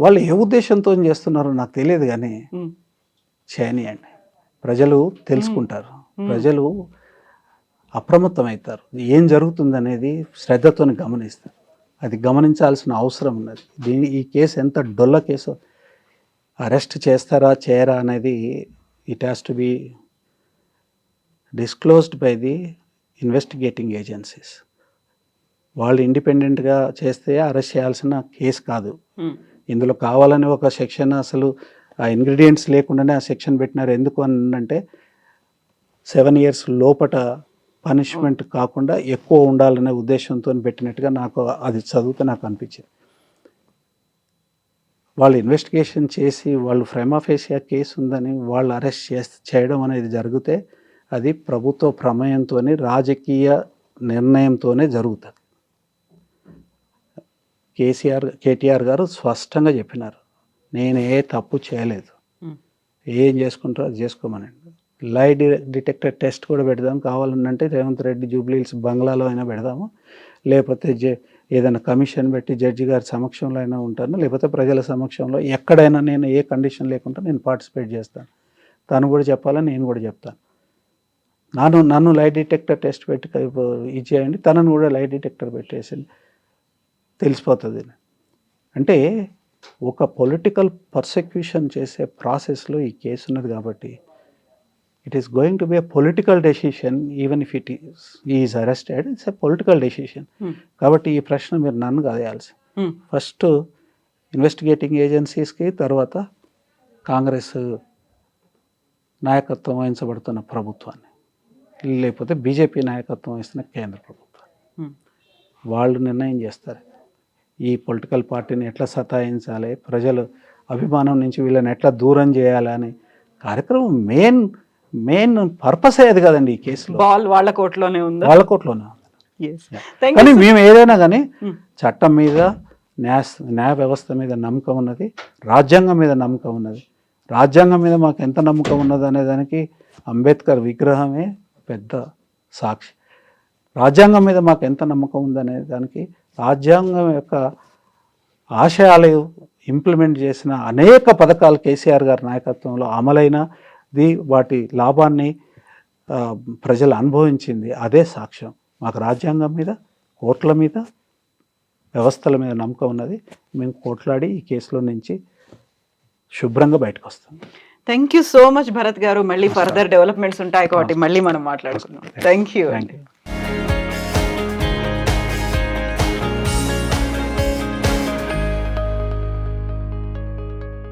వాళ్ళు ఏ ఉద్దేశంతో చేస్తున్నారో నాకు తెలియదు, కానీ చేయనియండి. ప్రజలు తెలుసుకుంటారు, ప్రజలు అప్రమత్తమవుతారు, ఏం జరుగుతుందనేది శ్రద్ధతో గమనిస్తారు. అది గమనించాల్సిన అవసరం ఉన్నది. ఈ కేసు ఎంత డొల్ల కేసు, అరెస్ట్ చేస్తారా చేయరా అనేది it has to be disclosed by the investigating agencies. వాళ్ళు ఇండిపెండెంట్గా చేస్తే అరెస్ట్ చేయాల్సిన కేసు కాదు. ఇందులో కావాలని ఒక సెక్షన్, అసలు ఆ ఇంగ్రీడియంట్స్ లేకుండానే ఆ సెక్షన్ పెట్టినారు. ఎందుకు అంటే 7 years లోపట పనిష్మెంట్ కాకుండా ఎక్కువ ఉండాలనే ఉద్దేశంతో పెట్టినట్టుగా నాకు అది చదివితే నాకు అనిపించింది. వాళ్ళు ఇన్వెస్టిగేషన్ చేసి వాళ్ళు ప్రైమా ఫేసియా కేసు ఉందని వాళ్ళు అరెస్ట్ చేయడం అనేది జరిగితే అది ప్రభుత్వ ప్రమేయంతోనే, రాజకీయ నిర్ణయంతోనే జరుగుతుంది. కేటీఆర్ గారు స్పష్టంగా చెప్పినారు, నేను ఏ తప్పు చేయలేదు, ఏం చేసుకుంటారో అది చేసుకోమనండి. లై డిటెక్టర్ టెస్ట్ కూడా పెడదాం, కావాలనంటే రేవంత్ రెడ్డి జూబ్లీహిల్స్ బంగ్లాలో అయినా పెడదాము, లేకపోతే ఏదైనా కమిషన్ పెట్టి జడ్జి గారి సమక్షంలో అయినా ఉంటాను, లేకపోతే ప్రజల సమక్షంలో ఎక్కడైనా నేను ఏ కండిషన్ లేకుండా నేను పార్టిసిపేట్ చేస్తాను. తను కూడా చెప్పాలని నేను కూడా చెప్తాను. నన్ను లై డిటెక్టర్ టెస్ట్ పెట్టి ఇచ్చేయండి, తనను కూడా లై డిటెక్టర్ పెట్టేసింది, తెలిసిపోతుంది. అంటే ఒక పొలిటికల్ పర్సెక్యూషన్ చేసే ప్రాసెస్లో ఈ కేసు ఉన్నది కాబట్టి it is going to be a political decision. Even if it is arrested, it's a political decision. కాబట్టి ఈ ప్రశ్న మీరు నన్ను కదేయాల్సి, ఫస్ట్ ఇన్వెస్టిగేటింగ్ ఏజెన్సీస్కి, తర్వాత కాంగ్రెస్ నాయకత్వం వహించబడుతున్న ప్రభుత్వాన్ని, లేకపోతే బీజేపీ నాయకత్వం వహిస్తున్న కేంద్ర ప్రభుత్వాన్ని. వాళ్ళు నిర్ణయం చేస్తారు ఈ పొలిటికల్ పార్టీని ఎట్లా సతాయించాలి, ప్రజలు అభిమానం నుంచి వీళ్ళని ఎట్లా దూరం చేయాలి అని. కార్యక్రమం మెయిన్ పర్పసే అది కదండి. ఈ కేసులో బాల్ వాళ్ళ కోర్టులోనే ఉంది, వాళ్ళ కోర్టులోనే ఉంది. కానీ మేము ఏదైనా కానీ చట్టం మీద, న్యాయ వ్యవస్థ మీద నమ్మకం ఉన్నది, రాజ్యాంగం మీద నమ్మకం ఉన్నది. రాజ్యాంగం మీద మాకు ఎంత నమ్మకం ఉన్నది అనే దానికి అంబేద్కర్ విగ్రహమే పెద్ద సాక్షి. రాజ్యాంగం మీద మాకు ఎంత నమ్మకం ఉందనే దానికి రాజ్యాంగం యొక్క ఆశయాలు ఇంప్లిమెంట్ చేసిన అనేక పథకాలు కేసీఆర్ గారి నాయకత్వంలో అమలైనది, వాటి లాభాన్ని ప్రజలు అనుభవించింది, అదే సాక్ష్యం. మాకు రాజ్యాంగం మీద, కోర్టుల మీద, వ్యవస్థల మీద నమ్మకం ఉన్నది. మేము కోట్లాడి ఈ కేసులో నుంచి శుభ్రంగా బయటకు వస్తాం. Thank you so much Bharat గారు. మళ్ళీ ఫర్దర్ డెవలప్మెంట్స్ ఉంటాయి కాబట్టి మళ్ళీ మనం మాట్లాడుకుందాం. Thank you.